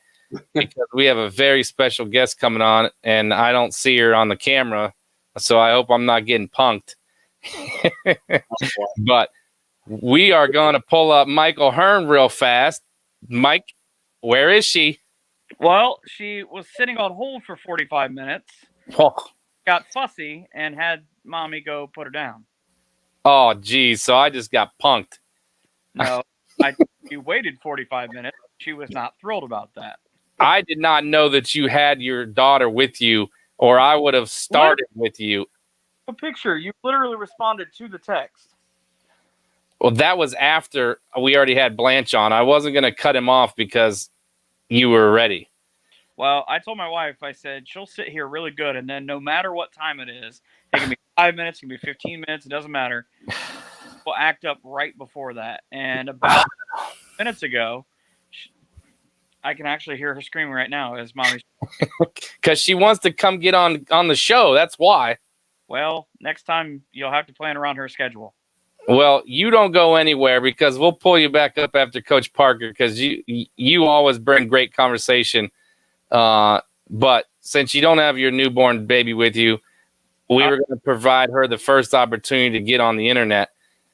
because we have a very special guest coming on, and I don't see her on the camera, so I hope I'm not getting punked. But we are going to pull up Michael Hearn real fast. Mike, where is she? Well, she was sitting on hold for 45 minutes, got fussy, and had mommy go put her down. Oh, geez. So I just got punked. No, she waited 45 minutes. She was not thrilled about that. I did not know that you had your daughter with you, or I would have started with you. A picture. You literally responded to the text. Well, that was after we already had Blanche on. I wasn't going to cut him off because you were ready. Well, I told my wife, I said, she'll sit here really good, and then no matter what time it is, it can be 5 minutes, it can be 15 minutes, it doesn't matter. We'll act up right before that. And about minutes ago, I can actually hear her screaming right now as mommy. Because she wants to come get on the show. That's why. Well, next time you'll have to plan around her schedule. Well, you don't go anywhere because we'll pull you back up after Coach Parker because you always bring great conversation. But since you don't have your newborn baby with you, we were going to provide her the first opportunity to get on the internet.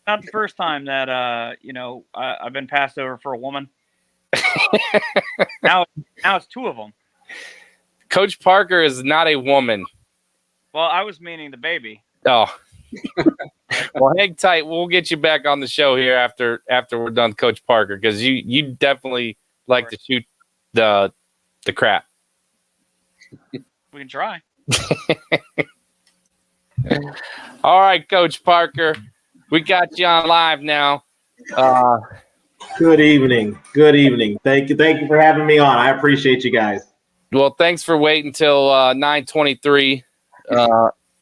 Not the first time that I've been passed over for a woman. now it's two of them. Coach Parker is not a woman. Well, I was meaning the baby. Oh. Well, hang tight. We'll get you back on the show here after we're done, Coach Parker, because you definitely like to shoot the crap. We can try. All right, Coach Parker, we got you on live now. Good evening. Good evening. Thank you for having me on. I appreciate you guys. Well, thanks for waiting till 9:23.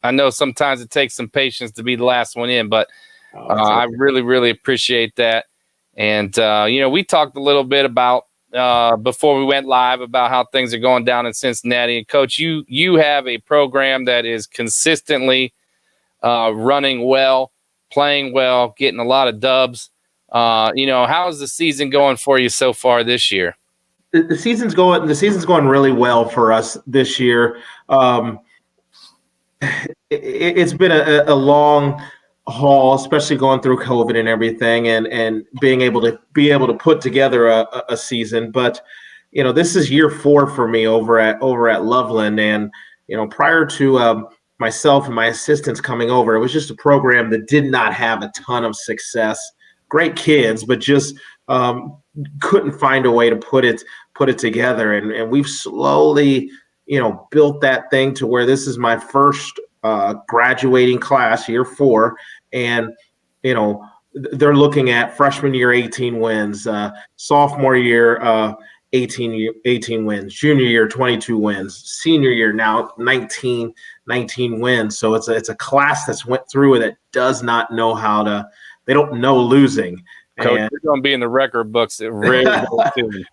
I know sometimes it takes some patience to be the last one in, but I really, really appreciate that. And, we talked a little bit about before we went live about how things are going down in Cincinnati. And, Coach, you have a program that is consistently running well, playing well, getting a lot of dubs. How is the season going for you so far this year? The season's going really well for us this year. It's been a long haul, especially going through COVID and everything, and being able to put together a season. But this is year 4 for me over at Loveland, and prior to myself and my assistants coming over, it was just a program that did not have a ton of success. Great kids, but just couldn't find a way to put it together, and we've slowly built that thing to where this is my first graduating class, year 4, and they're looking at freshman year 18 wins, sophomore year 18 wins, junior year 22 wins, senior year now 19 wins. So it's a class that's went through that does not know they don't know losing. Coach, you're going to be in the record books really soon.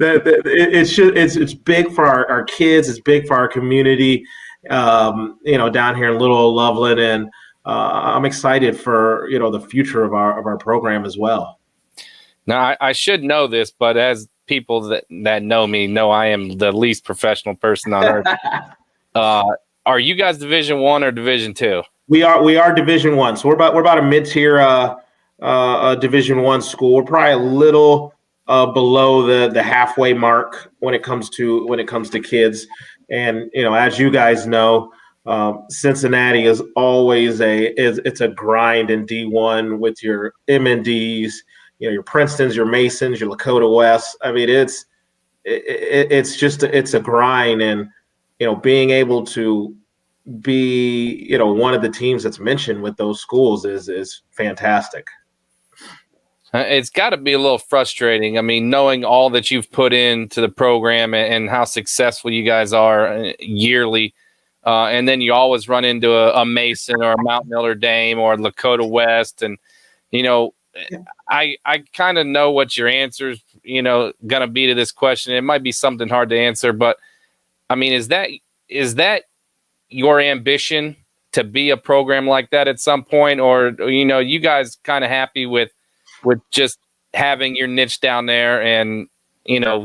It's big for our kids. It's big for our community, down here in little old Loveland, and I'm excited for the future of our program as well. Now, I should know this, but as people that know me know, I am the least professional person on earth. Are you guys Division I or Division II? We are Division I, so we're about a mid-tier Division I school. We're probably a little below the halfway mark when it comes to kids. And as you guys know, Cincinnati is always it's a grind in D1 with your MNDs, your Princetons, your Masons, your Lakota West. I mean, it's a grind, and being able to be one of the teams that's mentioned with those schools is fantastic. It's got to be a little frustrating. I mean, knowing all that you've put into the program and how successful you guys are yearly, and then you always run into a Mason or a Mount Miller Dame or Lakota West, and I kind of know what your answer's going to be to this question. It might be something hard to answer, but I mean, is that your ambition to be a program like that at some point, or you guys kind of happy with just having your niche down there and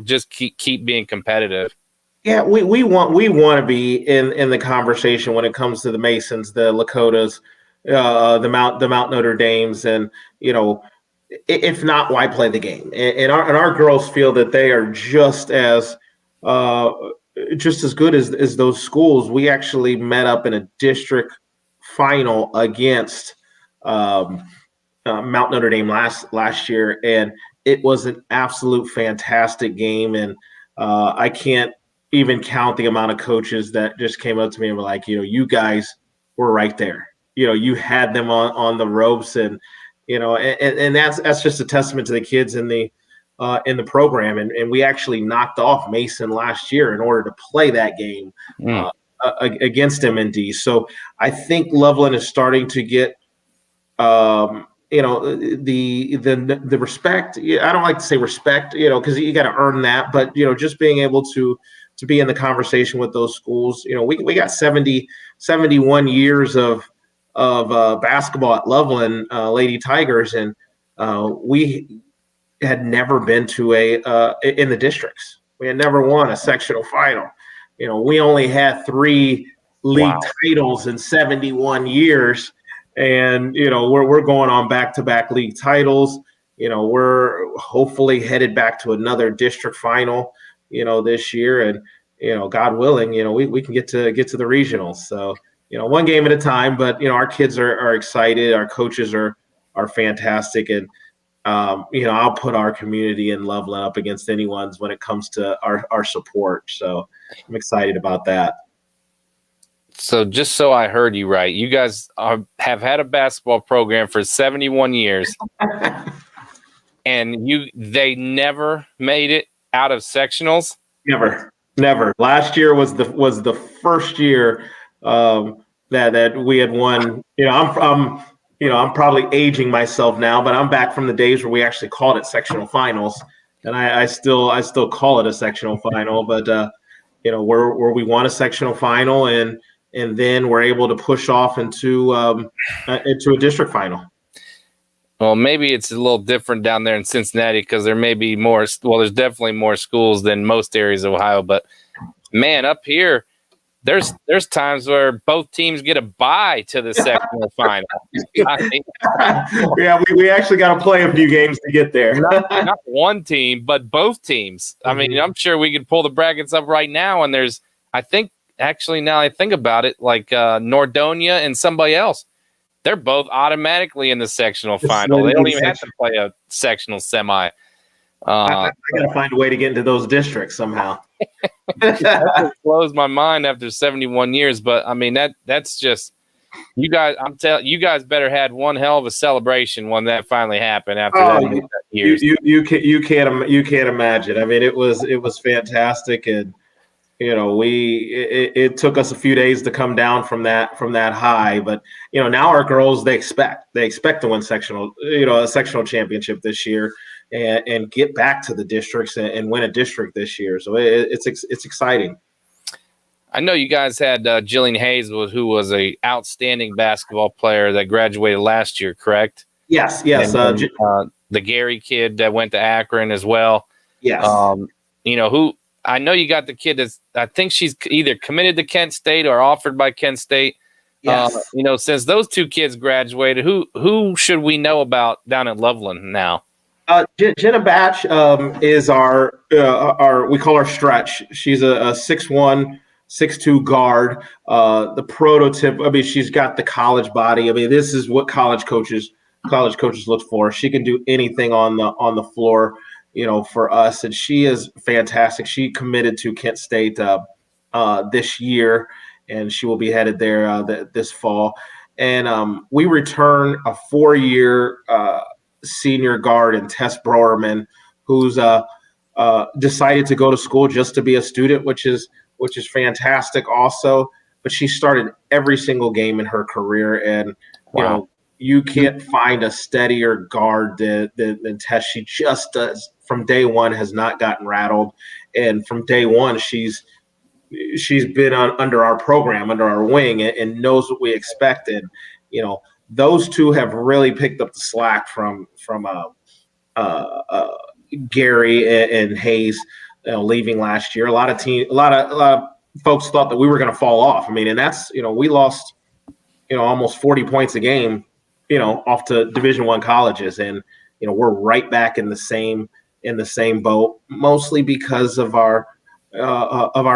just keep being competitive? Yeah, we want to be in the conversation when it comes to the Masons, the Lakotas, the Mount Notre Dames, and if not, why play the game? And our girls feel that they are just as good as those schools. We actually met up in a district final against Mount Notre Dame last year, and it was an absolute fantastic game. And I can't even count the amount of coaches that just came up to me and were like, you guys were right there. You had them on the ropes, and and that's just a testament to the kids in the program. And we actually knocked off Mason last year in order to play that game against MND. So I think Loveland is starting to get the respect. I don't like to say respect, because you got to earn that, but just being able to be in the conversation with those schools. We got 71 years of basketball at Loveland, Lady Tigers, and we had never been to in the districts. We had never won a sectional final. We only had 3 league titles in 71 years, and we're going on back-to-back league titles. We're hopefully headed back to another district final this year, and God willing, we can get to the regionals. So one game at a time, but our kids are excited. Our coaches are fantastic, and I'll put our community in Loveland up against anyone's when it comes to our support. So I'm excited about that. So just so I heard you right, you guys have had a basketball program for 71 years, and they never made it out of sectionals? Never. Last year was the first year that we had won. I'm probably aging myself now, but I'm back from the days where we actually called it sectional finals, and I still call it a sectional final. But where we won a sectional final, and then we're able to push off into a district final. Well, maybe it's a little different down there in Cincinnati because there may be more. Well, there's definitely more schools than most areas of Ohio. But man, up here, there's times where both teams get a bye to the sectional final. Yeah, we actually got to play a few games to get there. Not one team, but both teams. I mean, I'm sure we could pull the brackets up right now, and there's, I think, actually, now I think about it, like Nordonia and somebody else. They're both automatically in the sectional final. They don't even have to play a sectional semi. I got to find a way to get into those districts somehow. That just blows my mind after 71 years. But I mean, that's just you guys. I'm telling you guys better had one hell of a celebration when that finally happened after that years. You can't imagine. I mean, it was fantastic, and it took us a few days to come down from that high, but now our girls, they expect to win a sectional championship this year, and get back to the districts and win a district this year. So it's exciting. I know you guys had Jillian Hayes, who was a outstanding basketball player that graduated last year, correct? Yes. The Gary kid that went to Akron as well. Yes. Who. I know you got the kid that's, I think she's either committed to Kent State or offered by Kent State. Yes. Since those two kids graduated, who should we know about down at Loveland now? Jenna Batch is our we call her Stretch. She's a 6'1", 6'2" guard. The prototype. I mean, she's got the college body. I mean, this is what college coaches look for. She can do anything on the floor. For us, and she is fantastic. She committed to Kent State this year, and she will be headed there this fall. And we return a 4-year senior guard in Tess Broerman, who's decided to go to school just to be a student, which is fantastic also. But she started every single game in her career, and you can't find a steadier guard than Tess. She just does. From day one, has not gotten rattled, and from day one, she's she's been under our program, under our wing, and knows what we expect. And those two have really picked up the slack from Gary and Hayes leaving last year. A lot of folks thought that we were going to fall off. I mean, and that's we lost almost 40 points a game off to Division I colleges, and we're right back in the same boat, mostly because of our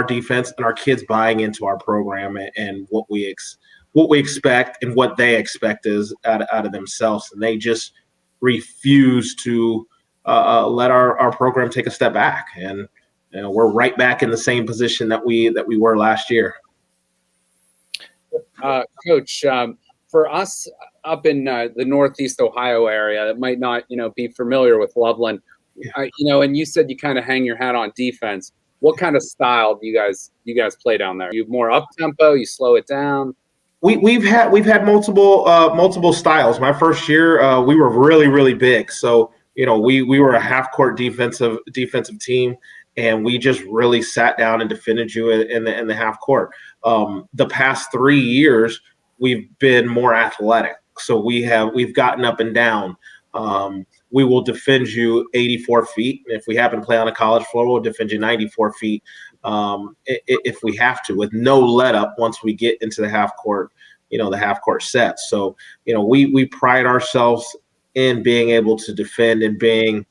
defense and our kids buying into our program and what we expect and what they expect is out of themselves, and they just refuse to let our program take a step back, and we're right back in the same position that we were last year. Coach, for us up in the Northeast Ohio area that might not be familiar with Loveland, and you said you kind of hang your hat on defense. What kind of style do you guys play down there? You more up tempo? You slow it down? We've had multiple styles. My first year, we were really, really big. So we were a half court defensive team, and we just really sat down and defended you in the half court. The past 3 years, we've been more athletic. So we've gotten up and down. We will defend you 84 feet. If we happen to play on a college floor, we'll defend you 94 feet if we have to, with no let up once we get into the half court set. So, we pride ourselves in being able to defend and being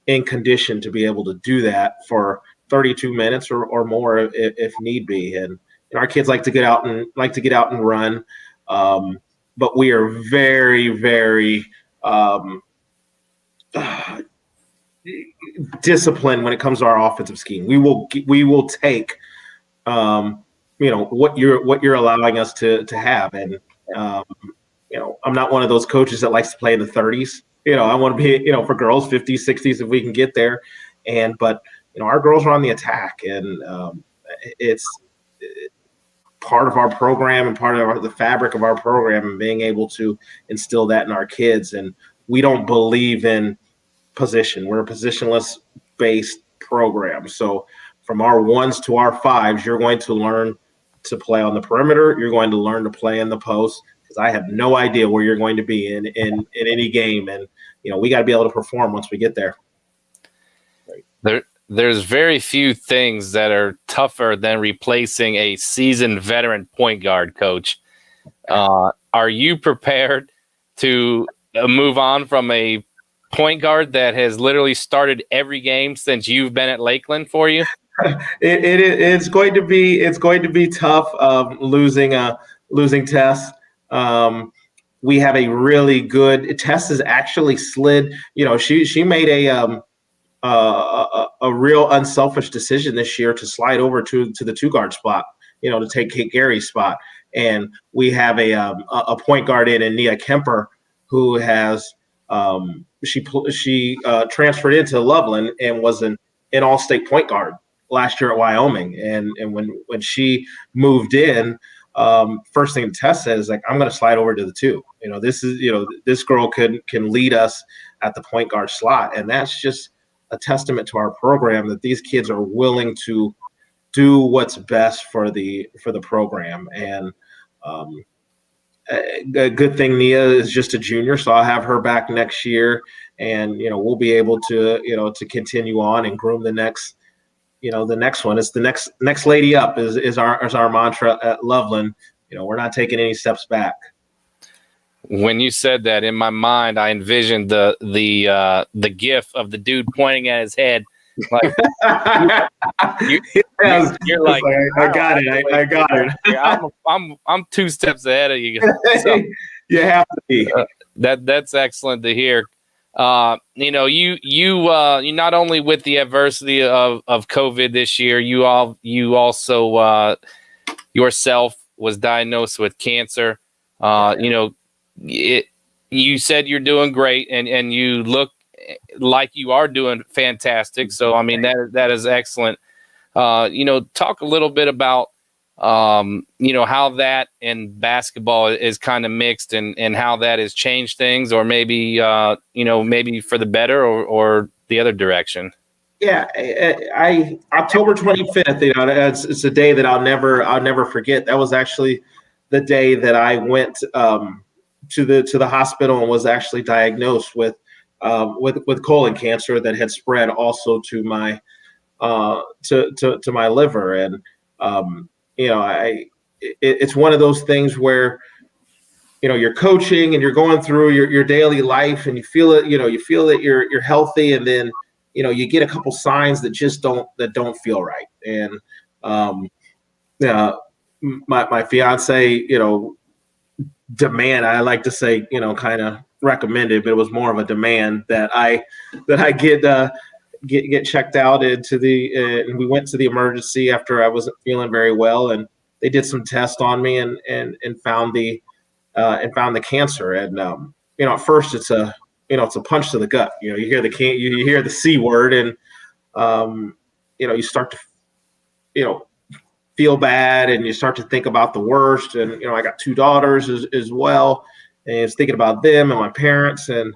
in condition to be able to do that for 32 minutes or more if need be. And our kids like to get out and run. But we are very, very disciplined when it comes to our offensive scheme. We will take what you're allowing us to have, and I'm not one of those coaches that likes to play in the 30s. I want to be for girls 50s, 60s if we can get there, but our girls are on the attack, and it's part of our program and part of the fabric of our program, and being able to instill that in our kids. And we don't believe in position. We're a positionless based program. So from our 1s to our 5s, you're going to learn to play on the perimeter. You're going to learn to play in the post, because I have no idea where you're going to be in any game. And, we got to be able to perform once we get there. There's very few things that are tougher than replacing a seasoned veteran point guard, Coach. Are you prepared to move on from a point guard that has literally started every game since you've been at Lakeland for you? It's going to be tough losing Tess. We have a really good Tess has actually slid. She made a real unselfish decision this year to slide over to the 2-guard spot, to take Kate Gary's spot. And we have a point guard in Nia Kemper, who has she transferred into Loveland and was an all-state point guard last year at Wyoming. And when she moved in, first thing Tess said is like, I'm going to slide over to the 2. This girl can lead us at the point guard slot, and that's just a testament to our program that these kids are willing to do what's best for the program. And a good thing Nia is just a junior, so I'll have her back next year, and we'll be able to to continue on and groom the next one. It's the next lady up is our mantra at Loveland. We're not taking any steps back. When you said that, in my mind, I envisioned the gif of the dude pointing at his head, like you're like, I got it. I'm 2 steps ahead of you. So, you have to be. That's excellent to hear. You not only with the adversity of COVID this year, you also yourself was diagnosed with cancer. You said you're doing great, and you look like you are doing fantastic. So, I mean, that is excellent. Talk a little bit about, how that and basketball is kind of mixed, and how that has changed things, or maybe, maybe for the better or the other direction. Yeah, I October 25th. It's a day that I'll never forget. That was actually the day that I went to the hospital and was actually diagnosed with colon cancer that had spread also to my to my liver. And it's one of those things where you're coaching and you're going through your daily life and you feel it. You feel that you're healthy, and then you get a couple signs that just don't feel right. And my fiance, demand, I like to say, kind of recommended, but it was more of a demand that I get checked out into and we went to the emergency after I wasn't feeling very well, and they did some tests on me and found the cancer. And at first it's a punch to the gut. You hear you hear the C word, and you start to feel bad, and you start to think about the worst. And I got two daughters as well, and it's thinking about them and my parents. And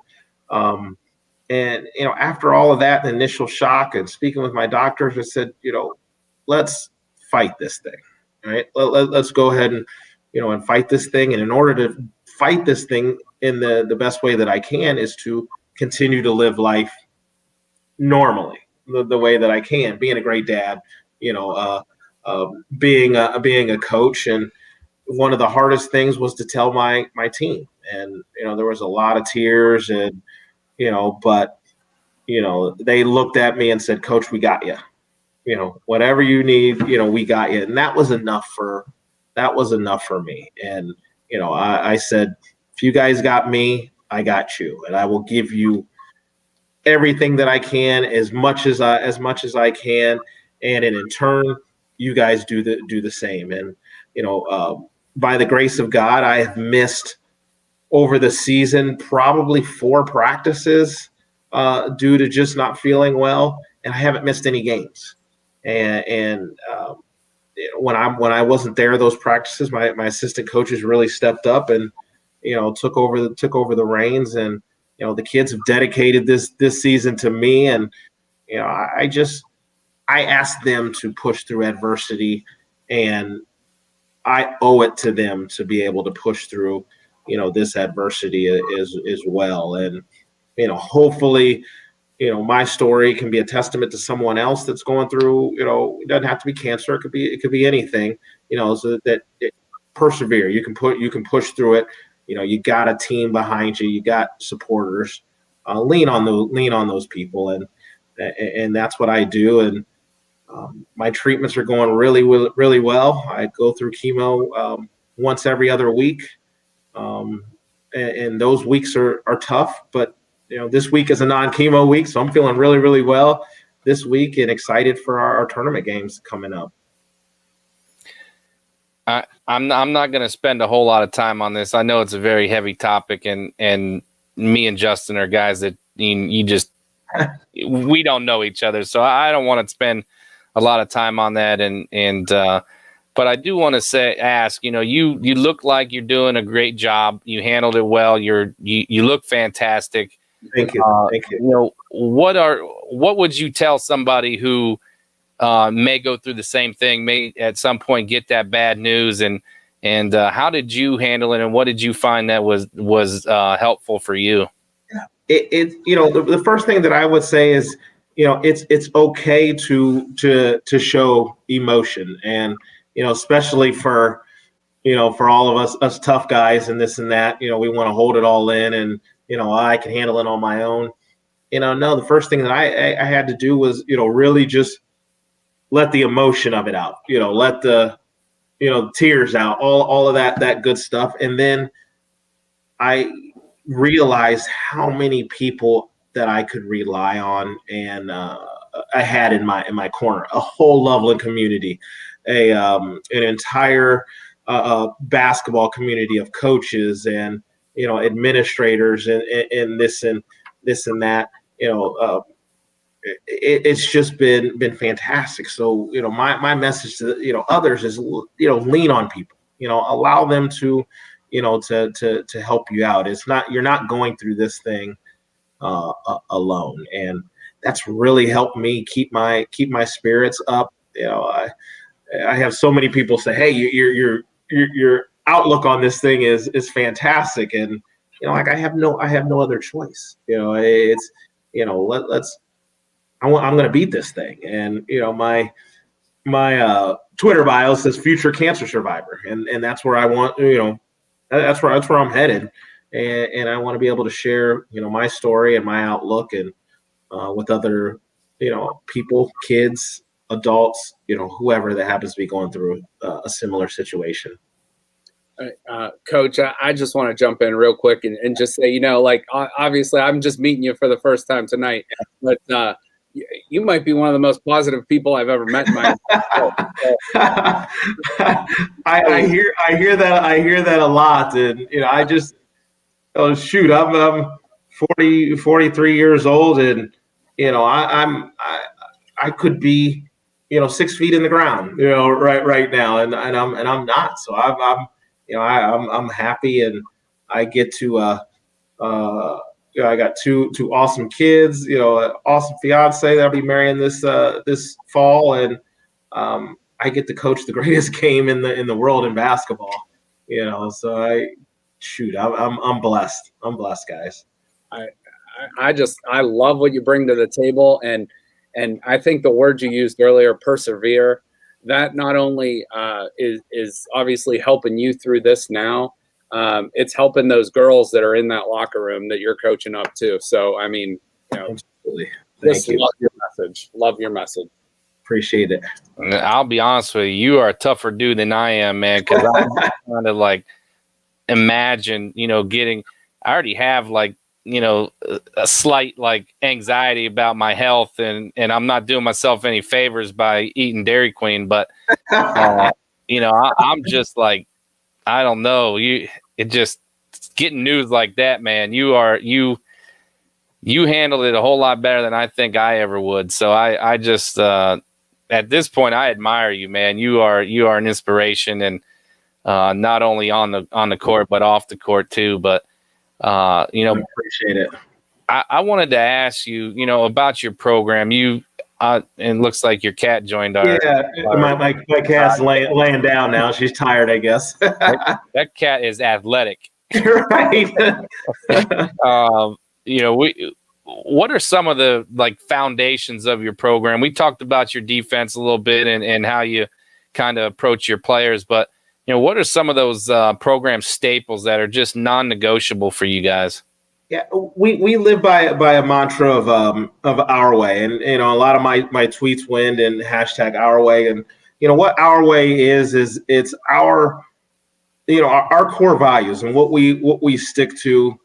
after all of that, the initial shock and speaking with my doctors, I said, let's fight this thing. Right? Let's go ahead and fight this thing. And in order to fight this thing in the best way that I can is to continue to live life normally, the way that I can, being a great dad, being a coach. And one of the hardest things was to tell my team. And, there was a lot of tears, and, but, they looked at me and said, "Coach, we got you. Whatever you need, we got you." And that was enough for me. And, I said, if you guys got me, I got you, and I will give you everything that I can, as much as I can. And in turn, you guys do the same. And, by the grace of God, I have missed over the season probably 4 practices due to just not feeling well. And I haven't missed any games. And when I wasn't there, those practices, my assistant coaches really stepped up and, took over the reins. And, the kids have dedicated this season to me. And, I asked them to push through adversity, and I owe it to them to be able to push through, this adversity as well. And, hopefully, my story can be a testament to someone else that's going through, it doesn't have to be cancer. It could be anything, so that persevere. You can push through it. You got a team behind you. You got supporters. Lean on those people. And that's what I do. And my treatments are going really, really well. I go through chemo once every other week. And those weeks are tough, but this week is a non-chemo week, so I'm feeling really, really well this week and excited for our tournament games coming up. I'm not going to spend a whole lot of time on this. I know it's a very heavy topic, and me and Justin are guys that you just we don't know each other, so I don't want to spend a lot of time on that. But I do want to ask, you look like you're doing a great job. You handled it well. You look fantastic. Thank you. Thank you. What would you tell somebody who may go through the same thing, may at some point get that bad news, and how did you handle it, and what did you find that was helpful for you? The first thing that I would say is, it's okay to show emotion, and especially for all of us tough guys and this and that, we want to hold it all in, and I can handle it on my own. No, the first thing that I had to do was really just let the emotion of it out, let the tears out, all of that good stuff. And then I realized how many people that I could rely on, and I had in my corner a whole Loveland community, an entire basketball community of coaches and administrators and this and that. It's just been fantastic. So my message to others is lean on people. Allow them to to help you out. You're not going through this thing alone. And that's really helped me keep my spirits up. I have so many people say, "Hey, your outlook on this thing is fantastic," and like I have no other choice. It's I'm going to beat this thing, and my Twitter bio says future cancer survivor, and that's where I want. That's where I'm headed, and I want to be able to share my story and my outlook and with other people, kids, adults, whoever that happens to be going through a similar situation. Coach, I just want to jump in real quick and just say, obviously I'm just meeting you for the first time tonight, but you might be one of the most positive people I've ever met in my life. I hear that a lot, and I'm 43 years old, and I could be 6 feet in the ground right now, and I'm not. So I'm happy, and I get to I got two awesome kids, an awesome fiance that I'll be marrying this fall, and I get to coach the greatest game in the world in basketball. So I'm blessed. I'm blessed, guys. I love what you bring to the table, and I think the word you used earlier, persevere, that not only is obviously helping you through this now, it's helping those girls that are in that locker room that you're coaching up too. So, I mean, absolutely. Just love your message. Love your message. Appreciate it. I'll be honest with you. You are a tougher dude than I am, man, because I'm trying to like imagine, I already have like, a slight like anxiety about my health, and I'm not doing myself any favors by eating Dairy Queen, but I'm just like, I don't know. It just getting news like that, man. You handled it a whole lot better than I think I ever would. So I just at this point I admire you, man. You are an inspiration, and not only on the court but off the court too. But I appreciate it. I wanted to ask you, about your program. And it looks like your cat joined our. Yeah, my cat's laying down now. She's tired, I guess. That cat is athletic. Right. What are some of the like foundations of your program? We talked about your defense a little bit and how you kind of approach your players, but what are some of those program staples that are just non-negotiable for you guys? Yeah, we live by a mantra of our way, and a lot of my tweets went and hashtag our way, and what our way is it's our our core values and what we stick to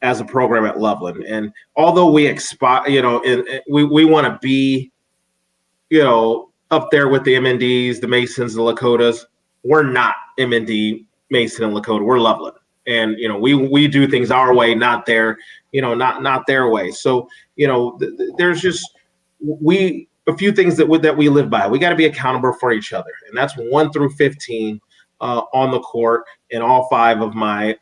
as a program at Loveland. And although we we want to be up there with the MNDs, the Masons, the Lakotas, we're not MND, Mason, and Lakota. We're Loveland. And we do things our way, not their way. So there's just a few things that we live by. We got to be accountable for each other, and that's 1 through 15 on the court, and all five of my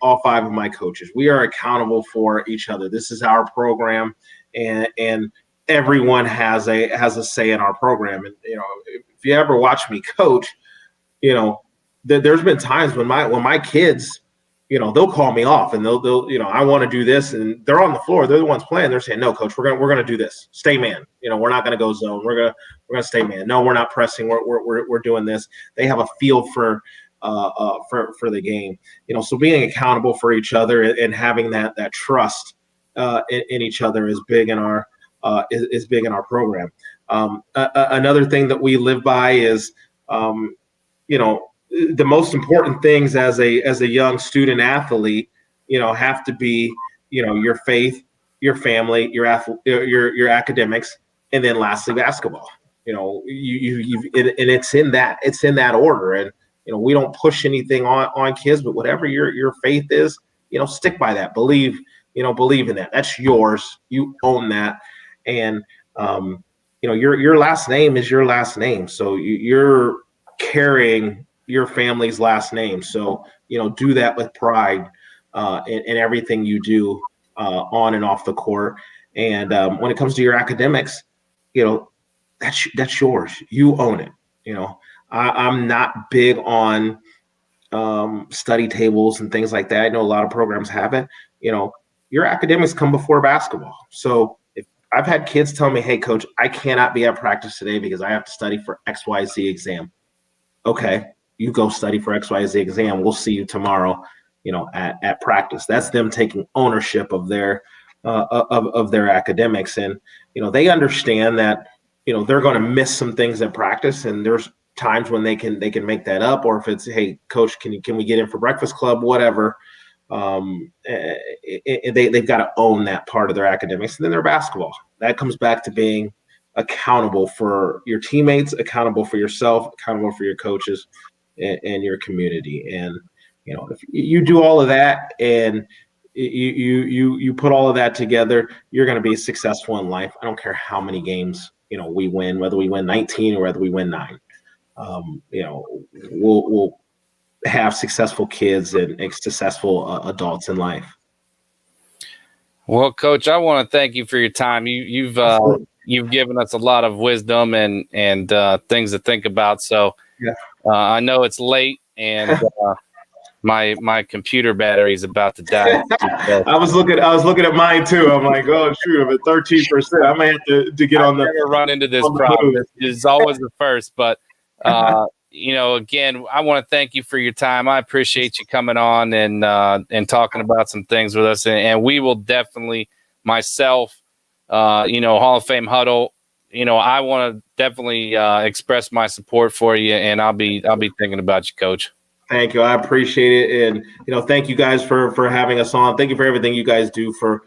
coaches. We are accountable for each other. This is our program, and everyone has a say in our program. And if you ever watch me coach, there's been times when my kids, they'll call me off, and they'll I want to do this, and they're on the floor. They're the ones playing. They're saying, "No, coach, we're gonna do this. Stay man. We're not gonna go zone. We're gonna stay man. No, we're not pressing. We're doing this." They have a feel for the game. So being accountable for each other and having that trust in each other is big in our program. Another thing that we live by is the most important things as a young student athlete, have to be, your faith, your family, your academics, and then lastly basketball. And it's in that order. And we don't push anything on kids, but whatever your faith is, stick by that. Believe in that. That's yours. You own that. And your last name is your last name. So you're carrying your family's last name. So, do that with pride in everything you do on and off the court. And when it comes to your academics, that's yours. You own it. I'm not big on study tables and things like that. I know a lot of programs have it. Your academics come before basketball. So if I've had kids tell me, hey, coach, I cannot be at practice today because I have to study for XYZ exam. Okay, you go study for XYZ exam. We'll see you tomorrow, at practice. That's them taking ownership of their of their academics. And, they understand that, they're going to miss some things at practice, and there's times when they can make that up. Or if it's, hey, coach, can we get in for breakfast club, whatever. They've got to own that part of their academics. And then their basketball, that comes back to being accountable for your teammates, accountable for yourself, accountable for your coaches and your community. And, if you do all of that and you put all of that together, you're going to be successful in life. I don't care how many games, we win, whether we win 19 or whether we win 9. We'll have successful kids and successful adults in life. Well, Coach, I want to thank you for your time. You've given us a lot of wisdom and things to think about. So yeah. I know it's late and my computer battery is about to die. I was looking at mine too. I'm like, oh shoot, I'm at 13%. I might have to get on the. I've never run into this problem. It's always the first, but again, I want to thank you for your time. I appreciate you coming on and talking about some things with us. And we will definitely, myself, Hall of Fame Huddle, I want to definitely express my support for you, and I'll be thinking about you, Coach. Thank you. I appreciate it. And, thank you guys for having us on. Thank you for everything you guys do for,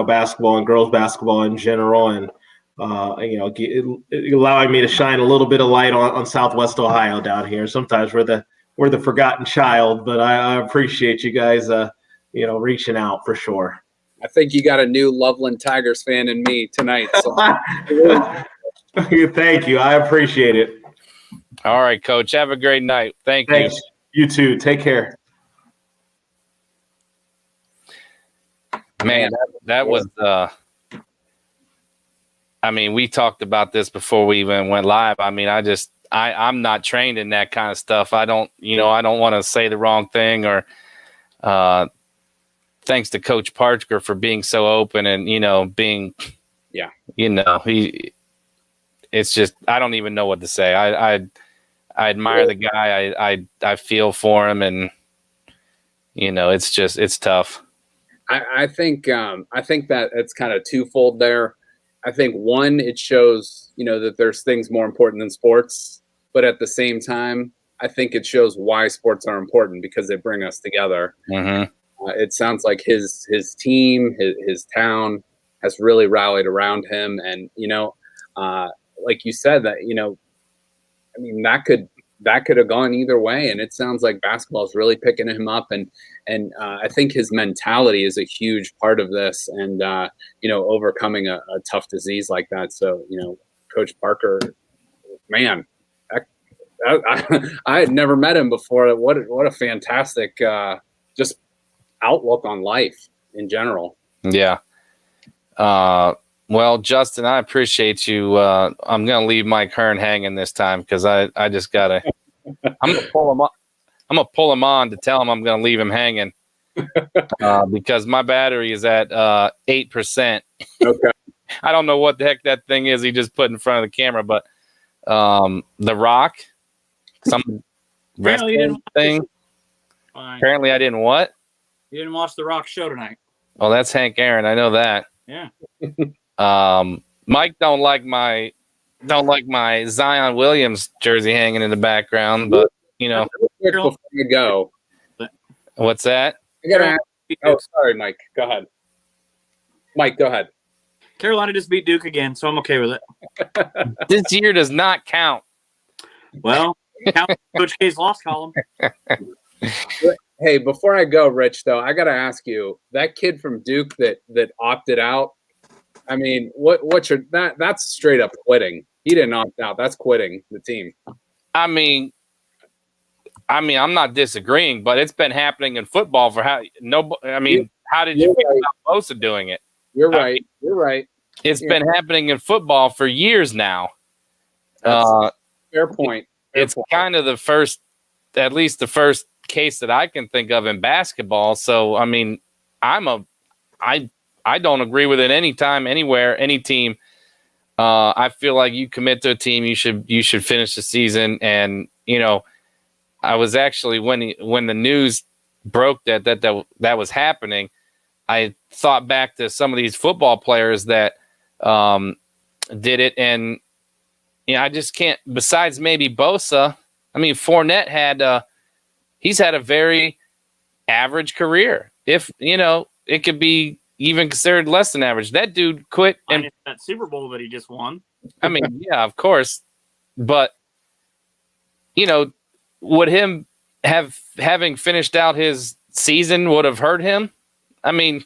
basketball and girls basketball in general. And, allowing me to shine a little bit of light on Southwest Ohio down here. Sometimes we're the forgotten child, but I appreciate you guys, reaching out for sure. I think you got a new Loveland Tigers fan in me tonight. So. Thank you. I appreciate it. All right, Coach. Have a great night. Thanks. You. You too. Take care. Man, that was we talked about this before we even went live. I'm not trained in that kind of stuff. I don't want to say the wrong thing or thanks to Coach Parker for being so open and, being, it's just, I don't even know what to say. I admire the guy. I feel for him, and it's tough. I think that it's kind of twofold there. I think one, it shows that there's things more important than sports, but at the same time, I think it shows why sports are important because they bring us together. Mm-hmm. It sounds like his team, his town has really rallied around him, and like you said, that that could have gone either way, and it sounds like basketball is really picking him up, and I think his mentality is a huge part of this, and overcoming a tough disease like that. So Coach Parker, man, I had never met him before. What a fantastic just outlook on life in general. Yeah. Well, Justin, I appreciate you. I'm going to leave Mike Hearn hanging this time because I just got to – I'm going to pull him up. I'm going to pull him on to tell him I'm going to leave him hanging because my battery is at 8%. Okay. I don't know what the heck that thing is he just put in front of the camera, but The Rock, some wrestling thing. Apparently I didn't what? You didn't watch The Rock show tonight. Oh, that's Hank Aaron. I know that. Yeah. Mike don't like my Zion Williams jersey hanging in the background, but Before you go, what's that? I gotta ask. Oh, sorry, Mike. Go ahead. Mike, go ahead. Carolina just beat Duke again, so I'm okay with it. This year does not count. Well, count Coach K's loss column. Hey, before I go, Rich, though, I gotta ask you, that kid from Duke that opted out. I mean, that's straight up quitting. He didn't opt out. That's quitting the team. I mean, I'm not disagreeing, but it's been happening in football for how did you feel about Bosa doing it? You're right. You're right. It's been happening in football for years now. That's fair point. It's kind of at least the first case that I can think of in basketball. So, I mean, I don't agree with it anytime, anywhere, any team. I feel like you commit to a team, you should finish the season. And, you know, I was actually when the news broke that was happening, I thought back to some of these football players that did it, and I just can't. Besides maybe Bosa, I mean Fournette he's had a very average career. If it could be even considered less than average. That dude quit and that Super Bowl that he just won. I mean, yeah, of course, but would him having finished out his season would have hurt him? I mean,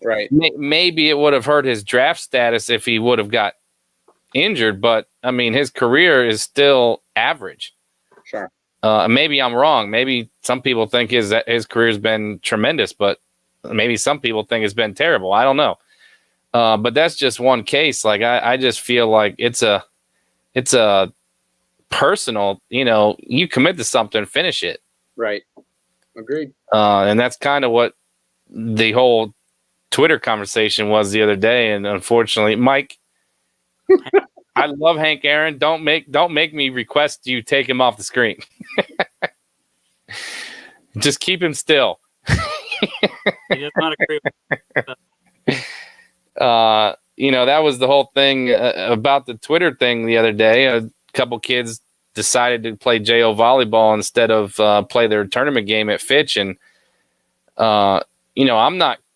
right. Maybe it would have hurt his draft status if he would have got injured, but I mean, his career is still average. Sure. Maybe I'm wrong. Maybe some people think his career's been tremendous, but maybe some people think it's been terrible. I don't know. But that's just one case. Like I just feel like it's a personal, you commit to something, finish it. Right. Agreed. And that's kind of what the whole Twitter conversation was the other day. And unfortunately, Mike, I love Hank Aaron. Don't make me request you take him off the screen. Just keep him still. He does not agree with that was the whole thing about the Twitter thing the other day. A couple kids decided to play JO volleyball instead of play their tournament game at Fitch. And,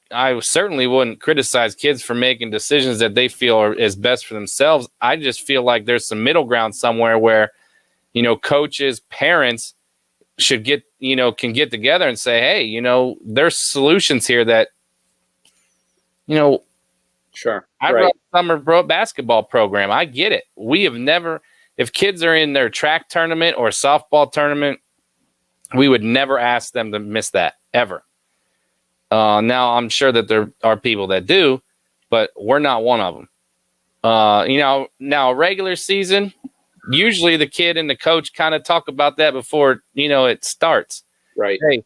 I certainly wouldn't criticize kids for making decisions that they feel is best for themselves. I just feel like there's some middle ground somewhere where, coaches, parents should can get together and say, hey, there's solutions here that, sure. I run a summer basketball program. I get it. We have never, if kids are in their track tournament or softball tournament, we would never ask them to miss that ever. Now I'm sure that there are people that do, but we're not one of them. Now a regular season, usually the kid and the coach kind of talk about that before, it starts. Right. Hey,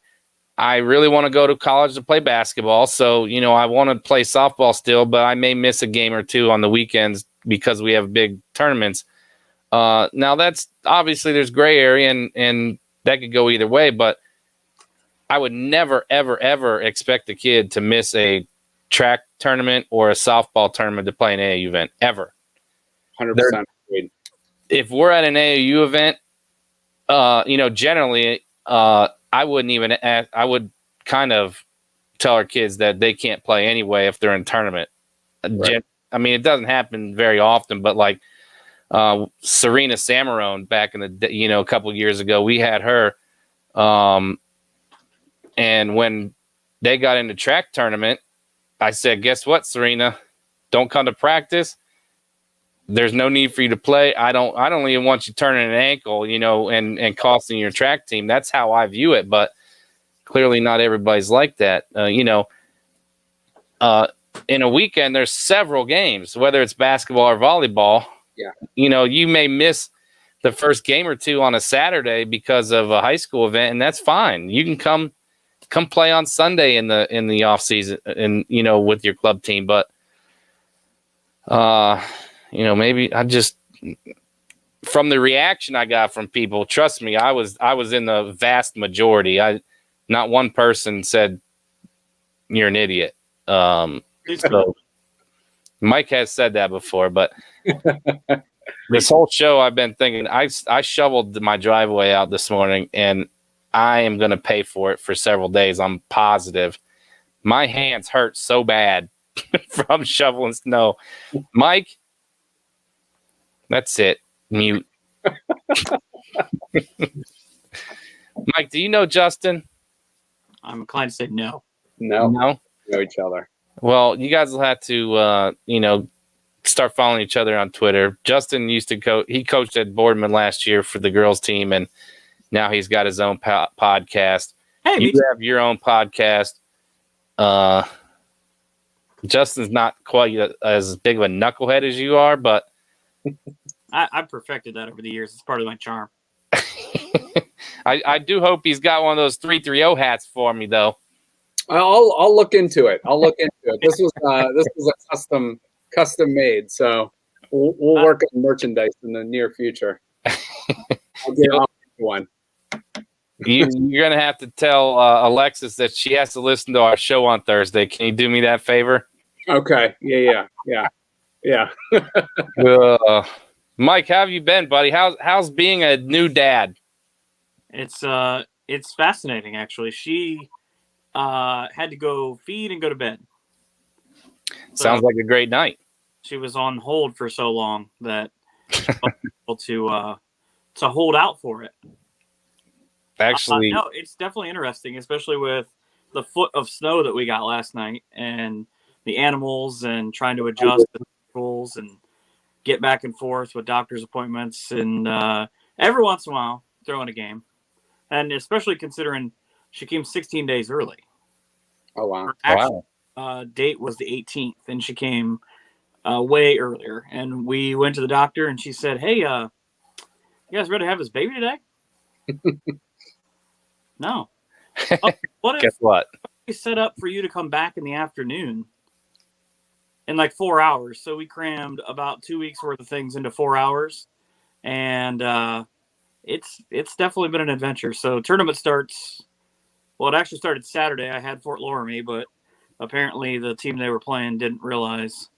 I really want to go to college to play basketball. So, I want to play softball still, but I may miss a game or two on the weekends because we have big tournaments. Now that's obviously there's gray area and that could go either way, but I would never, ever, ever expect a kid to miss a track tournament or a softball tournament to play an AAU event ever. 100% agreed. If we're at an AAU event, generally, I wouldn't even ask, I would kind of tell our kids that they can't play anyway if they're in tournament. Right. I mean, it doesn't happen very often, but like Serena Samarone back in the a couple of years ago, we had her. And when they got into track tournament, I said, guess what, Serena? Don't come to practice. There's no need for you to play. I don't even want you turning an ankle, and costing your track team. That's how I view it. But clearly not everybody's like that. In a weekend, there's several games, whether it's basketball or volleyball. Yeah. You may miss the first game or two on a Saturday because of a high school event, and that's fine. You can come play on Sunday in the off season and with your club team. But maybe I just, from the reaction I got from people, trust me, I was in the vast majority. Not one person said you're an idiot. So Mike has said that before, but this whole show I've been thinking, I shoveled my driveway out this morning and I am going to pay for it for several days. I'm positive. My hands hurt so bad from shoveling snow. Mike, that's it. Mute. Mike, do you know Justin? I'm inclined to say no. No. No? Know each other. Well, you guys will have to, start following each other on Twitter. Justin used to he coached at Boardman last year for the girls team, and now he's got his own podcast. Hey, you have your own podcast. Justin's not quite as big of a knucklehead as you are, but I've perfected that over the years. It's part of my charm. I do hope he's got one of those 330 hats for me, though. I'll look into it. This was a custom made, so we'll work on merchandise in the near future. I'll get one. You're gonna have to tell Alexis that she has to listen to our show on Thursday. Can you do me that favor? Okay. Yeah. Mike, how have you been, buddy? How's being a new dad? It's fascinating, actually. She had to go feed and go to bed. Sounds like a great night. She was on hold for so long that she wasn't able to hold out for it. Actually, no, it's definitely interesting, especially with the foot of snow that we got last night and the animals and trying to adjust the rules and get back and forth with doctor's appointments and every once in a while throwing a game. And especially considering she came 16 days early. Oh, wow. Her actual date was the 18th, and she came way earlier. And we went to the doctor, and she said, hey, you guys ready to have this baby today? No. What if guess what? we set up for you to come back in the afternoon in like 4 hours? So we crammed about 2 weeks worth of things into 4 hours. And it's definitely been an adventure. So tournament starts, well, it actually started Saturday. I had Fort Loramie, but apparently the team they were playing didn't realize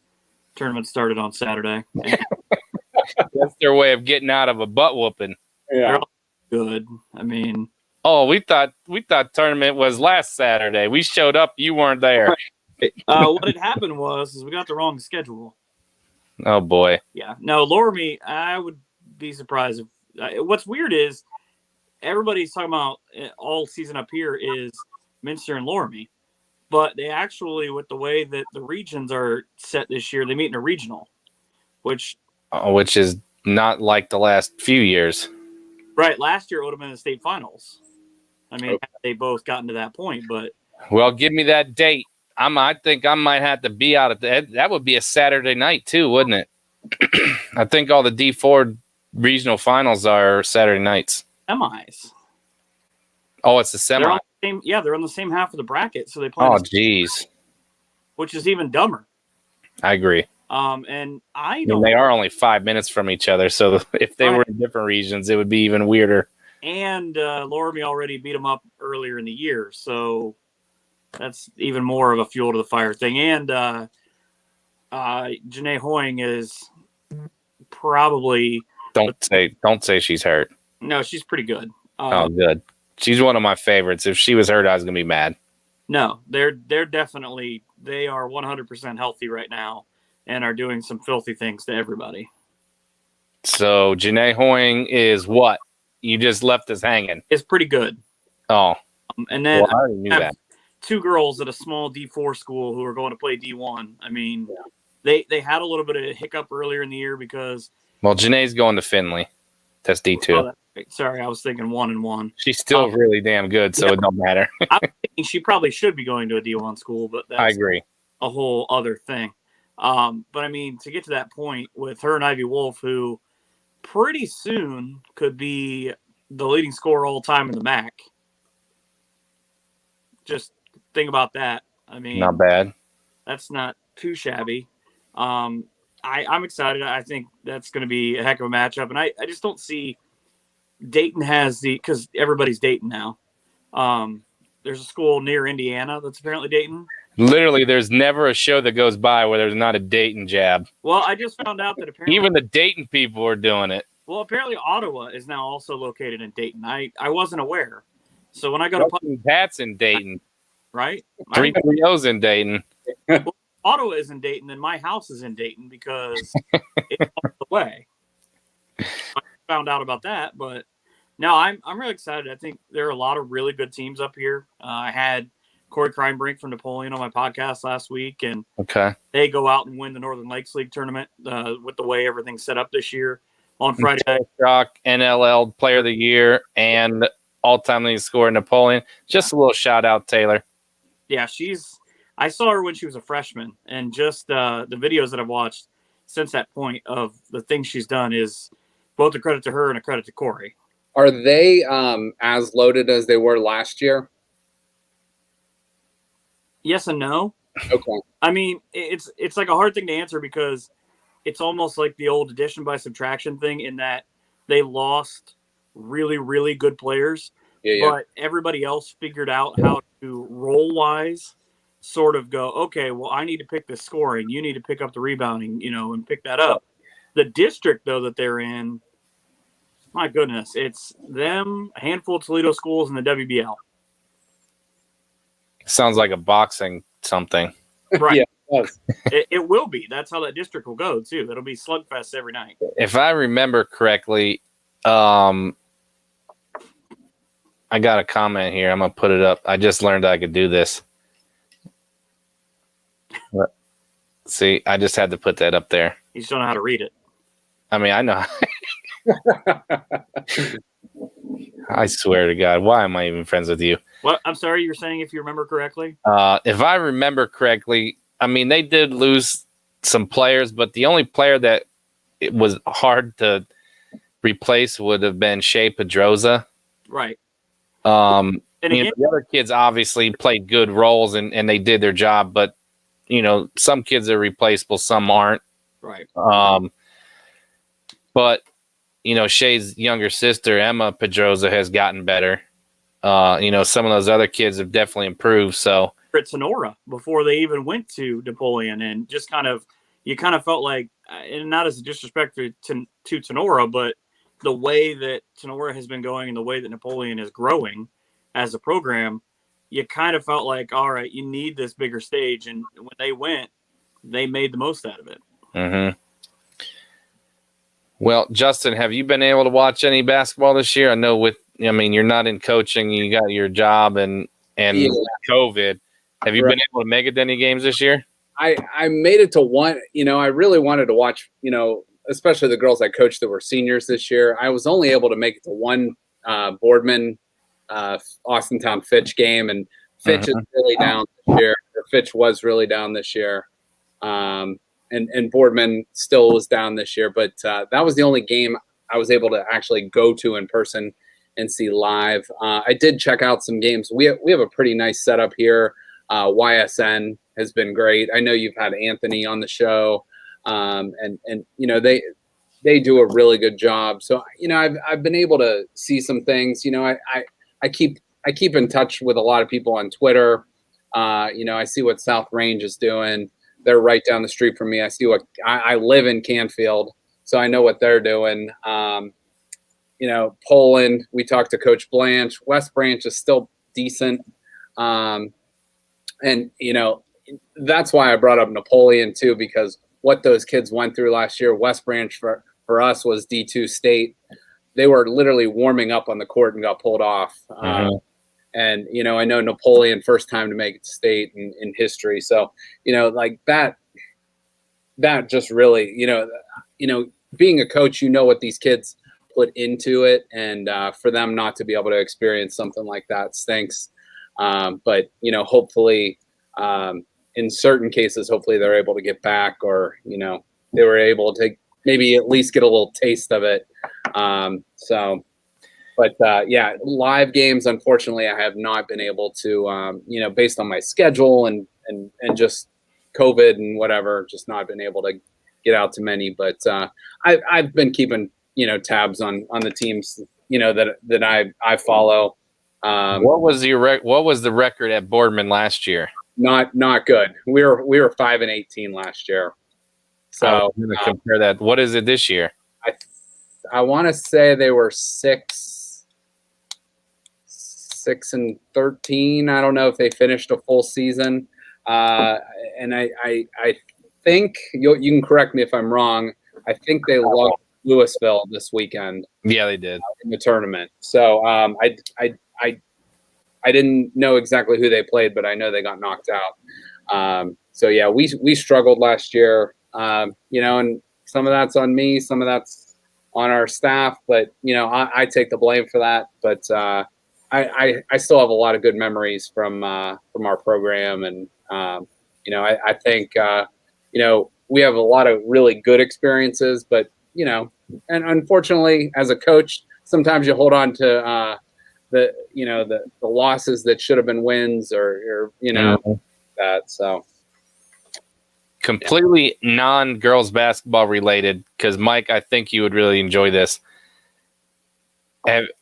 tournament started on Saturday. That's their way of getting out of a butt whooping. Yeah. Good. I mean, oh, we thought tournament was last Saturday. We showed up, you weren't there. what had happened was we got the wrong schedule. Oh boy. Yeah. No, Loramie, I would be surprised if. What's weird is everybody's talking about all season up here is Minster and Loramie, but they actually, with the way that the regions are set this year, they meet in a regional, which is not like the last few years. Right. Last year it would have been the state finals. I mean, they both gotten to that point, but. Well, give me that date. I think I might have to be out at that would be a Saturday night too, wouldn't it? I think all the D4 regional finals are Saturday nights. Semis. Oh, it's the semi. They're on the same half of the bracket, so they play. Oh, geez. Which is even dumber. I agree. And they are only 5 minutes from each other, so if they were in different regions, it would be even weirder. And Loramie already beat them up earlier in the year, so that's even more of a fuel to the fire thing. And Janae Hoying is probably don't say she's hurt. No, she's pretty good. Oh, good. She's one of my favorites. If she was hurt, I was gonna be mad. No, they're definitely they are 100% healthy right now and are doing some filthy things to everybody. So Janae Hoying is what? You just left us hanging. It's pretty good. Oh, and then I already knew that. Two girls at a small D4 school who are going to play D1. I mean, they had a little bit of a hiccup earlier in the year because. Well, Janae's going to Finley. That's D2. Sorry, I was thinking 1-1. She's still really damn good, so it don't matter. I'm thinking she probably should be going to a D1 school, but that's I agree. A whole other thing. But I mean, to get to that point with her and Ivy Wolf, who pretty soon could be the leading scorer all time in the MAC. Just think about that. I mean, not bad. That's not too shabby. I'm excited. I think that's going to be a heck of a matchup. And I just don't see Dayton has because everybody's Dayton now. There's a school near Indiana that's apparently Dayton. Literally, there's never a show that goes by where there's not a Dayton jab. Well, I just found out that apparently even the Dayton people are doing it. Well, apparently Ottawa is now also located in Dayton. I wasn't aware. So when I go to Pat's in Dayton, right? 330's in Dayton. Well, Ottawa is in Dayton, and my house is in Dayton because it's off the way. I found out about that, but no, I'm really excited. I think there are a lot of really good teams up here. I had Corey Kreinbrink from Napoleon on my podcast last week, and they go out and win the Northern Lakes League tournament with the way everything's set up this year on Friday night. Shock, NLL Player of the Year, and all-time leading scorer Napoleon. Just a little shout out, Taylor. Yeah, I saw her when she was a freshman, and just the videos that I've watched since that point of the things she's done is both a credit to her and a credit to Corey. Are they as loaded as they were last year? Yes and no. Okay. I mean, it's like a hard thing to answer because it's almost like the old addition by subtraction thing in that they lost really, really good players, but everybody else figured out how to role-wise sort of go, okay, well, I need to pick the scoring. You need to pick up the rebounding, and pick that up. The district, though, that they're in, my goodness, it's them, a handful of Toledo schools, and the WBL. Sounds like a boxing something. Right. Yeah, it will be. That's how that district will go, too. It'll be slugfest every night. If I remember correctly, I got a comment here. I'm going to put it up. I just learned I could do this. See, I just had to put that up there. You just don't know how to read it. I mean, I know. I swear to God, why am I even friends with you? What? I'm sorry, you were saying if you remember correctly? If I remember correctly, I mean, they did lose some players, but the only player that it was hard to replace would have been Shea Pedroza. Right. And again, the other kids obviously played good roles and they did their job, but some kids are replaceable, some aren't. Right. But Shea's younger sister, Emma Pedroza, has gotten better. Some of those other kids have definitely improved. So at Sonora before they even went to Napoleon, and just you kind of felt like, and not as a disrespect to Sonora, but the way that Sonora has been going and the way that Napoleon is growing as a program, you kind of felt like, all right, you need this bigger stage. And when they went, they made the most out of it. Mm-hmm. Well, Justin, have you been able to watch any basketball this year? I know you're not in coaching, you got your job and COVID. Have you been able to make it to any games this year? I made it to one. I really wanted to watch, especially the girls I coached that were seniors this year. I was only able to make it to one Boardman Austintown Fitch game, and Fitch is really down this year. Or Fitch was really down this year. And Boardman still was down this year, but that was the only game I was able to actually go to in person and see live. I did check out some games. We have a pretty nice setup here. YSN has been great. I know you've had Anthony on the show, and they do a really good job. So I've been able to see some things. I keep in touch with a lot of people on Twitter. I see what South Range is doing. They're right down the street from me. I see what I live in Canfield, so I know what they're doing. Poland, we talked to Coach Blanche. West Branch is still decent. And that's why I brought up Napoleon too, because what those kids went through last year, West Branch for us was D2 state. They were literally warming up on the court and got pulled off. And, I know Napoleon, first time to make it to state in history. So, like that just really, being a coach, what these kids put into it. And for them not to be able to experience something like that stinks. But, hopefully in certain cases, hopefully they're able to get back, or, they were able to maybe at least get a little taste of it. But live games, unfortunately, I have not been able to, based on my schedule and just COVID and whatever, just not been able to get out to many. But I've been keeping, tabs on the teams, that I follow. What was the record at Boardman last year? Not good. We were 5-18 last year. So I'm going to compare that. What is it this year? I want to say they were 6-13. I don't know if they finished a full season. And I think you can correct me if I'm wrong. I think they lost Louisville this weekend. Yeah, they did in the tournament. So I didn't know exactly who they played, but I know they got knocked out. So yeah, we struggled last year. And some of that's on me, some of that's on our staff, but I take the blame for that. But I still have a lot of good memories from our program, and I think we have a lot of really good experiences, but and unfortunately, as a coach, sometimes you hold on to the losses that should have been wins, or that. So completely non-girls basketball related, because Mike, I think you would really enjoy this.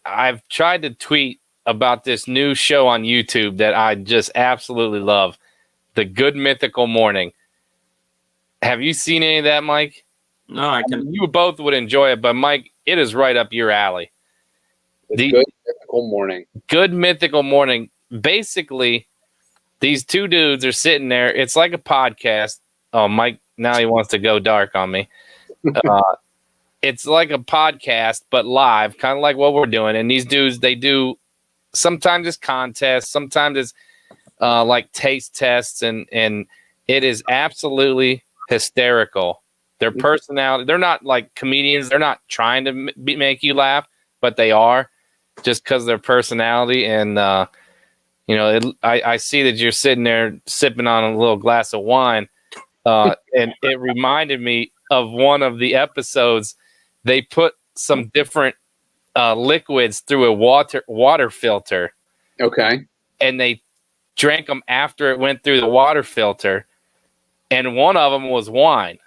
I've tried to tweet about this new show on YouTube that I just absolutely love, The Good Mythical Morning. Have you seen any of that, Mike? No, I can. You both would enjoy it, but Mike, it is right up your alley. The Good Mythical Morning. Good Mythical Morning. Basically, these two dudes are sitting there. It's like a podcast. Oh, Mike, now he wants to go dark on me. It's like a podcast, but live, kind of like what we're doing. And these dudes, they do sometimes it's contests, sometimes it's like taste tests, and it is absolutely hysterical. Their personality, they're not like comedians. They're not trying to make you laugh, but they are, just because of their personality. And, I see that you're sitting there sipping on a little glass of wine. And it reminded me of one of the episodes. They put some different liquids through a water filter. Okay. And they drank them after it went through the water filter. And one of them was wine.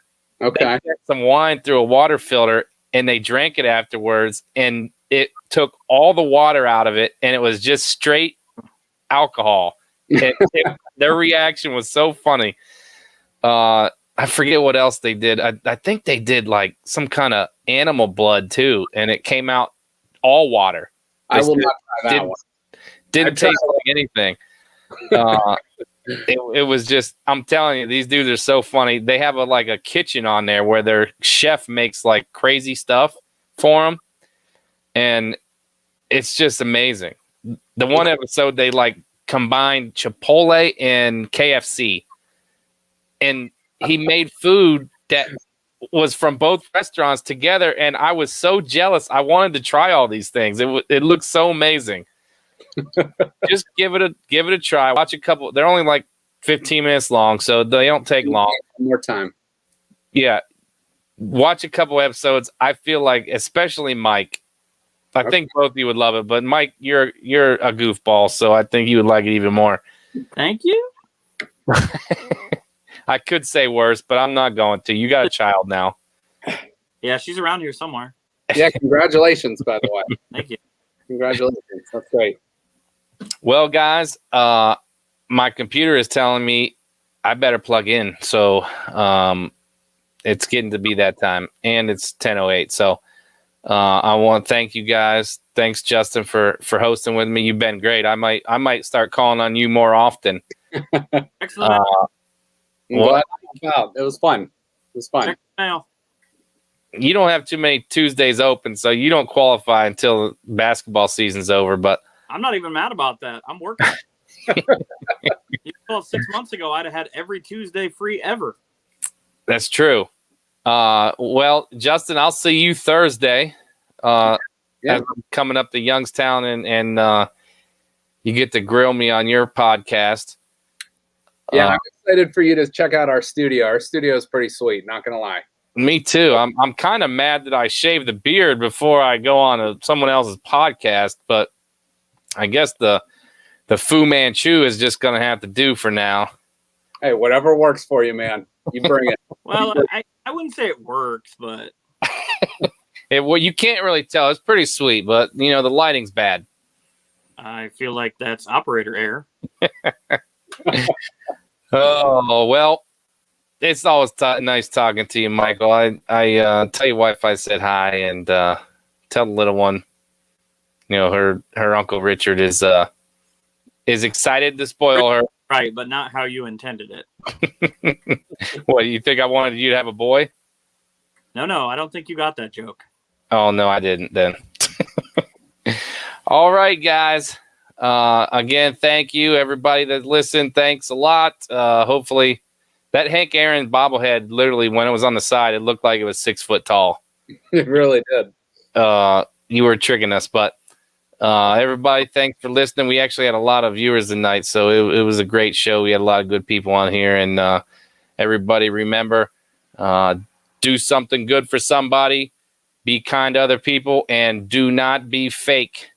Okay. They put some wine through a water filter, and they drank it afterwards, and it took all the water out of it, and it was just straight alcohol. Their reaction was so funny. I forget what else they did. I think they did like some kind of animal blood too, and it came out all water. I will not try that one. Didn't taste like anything. It was just, I'm telling you, these dudes are so funny. They have a kitchen on there where their chef makes like crazy stuff for them, and it's just amazing. The one episode they like combined Chipotle and KFC, and he made food that was from both restaurants together, and I was so jealous. I wanted to try all these things. It looked so amazing. Just give it a try. Watch a couple. They're only like 15 minutes long, so they don't take long. More time. Yeah. Watch a couple episodes. I feel like, especially Mike, I think both of you would love it, but Mike, you're a goofball, so I think you would like it even more. Thank you. I could say worse, but I'm not going to. You got a child now. Yeah, she's around here somewhere. Yeah, congratulations, by the way. Thank you. Congratulations. That's great. Well, guys, my computer is telling me I better plug in. So it's getting to be that time, and it's 10:08. So I want to thank you guys. Thanks, Justin, for hosting with me. You've been great. I might start calling on you more often. Excellent. Well, it was fun. It was fun. Check it out. You don't have too many Tuesdays open, so you don't qualify until basketball season's over. But I'm not even mad about that. I'm working. 6 months ago, I'd have had every Tuesday free ever. that's true. Well, Justin, I'll see you Thursday. As I'm coming up to Youngstown, and you get to grill me on your podcast. Yeah, I'm excited for you to check out our studio. Our studio is pretty sweet, not gonna lie. Me too. I'm kind of mad that I shaved the beard before I go on someone else's podcast, but I guess the Fu Manchu is just gonna have to do for now. Hey, whatever works for you, man. You bring it. Well, I wouldn't say it works, but Well, you can't really tell. It's pretty sweet, but the lighting's bad. I feel like that's operator error. Oh, well, it's always nice talking to you, Michael. I tell your wife I said hi, and tell the little one, her Uncle Richard is excited to spoil her. Right, but not how you intended it. What, you think I wanted you to have a boy? No, I don't think you got that joke. Oh, no, I didn't then. All right, guys. Again, thank you, everybody that listened. Thanks a lot. Hopefully, that Hank Aaron bobblehead, literally, when it was on the side, it looked like it was 6 foot tall. It really did. You were tricking us, but Everybody, thanks for listening. We actually had a lot of viewers tonight, so it was a great show. We had a lot of good people on here, and everybody, remember, do something good for somebody, be kind to other people, and do not be fake.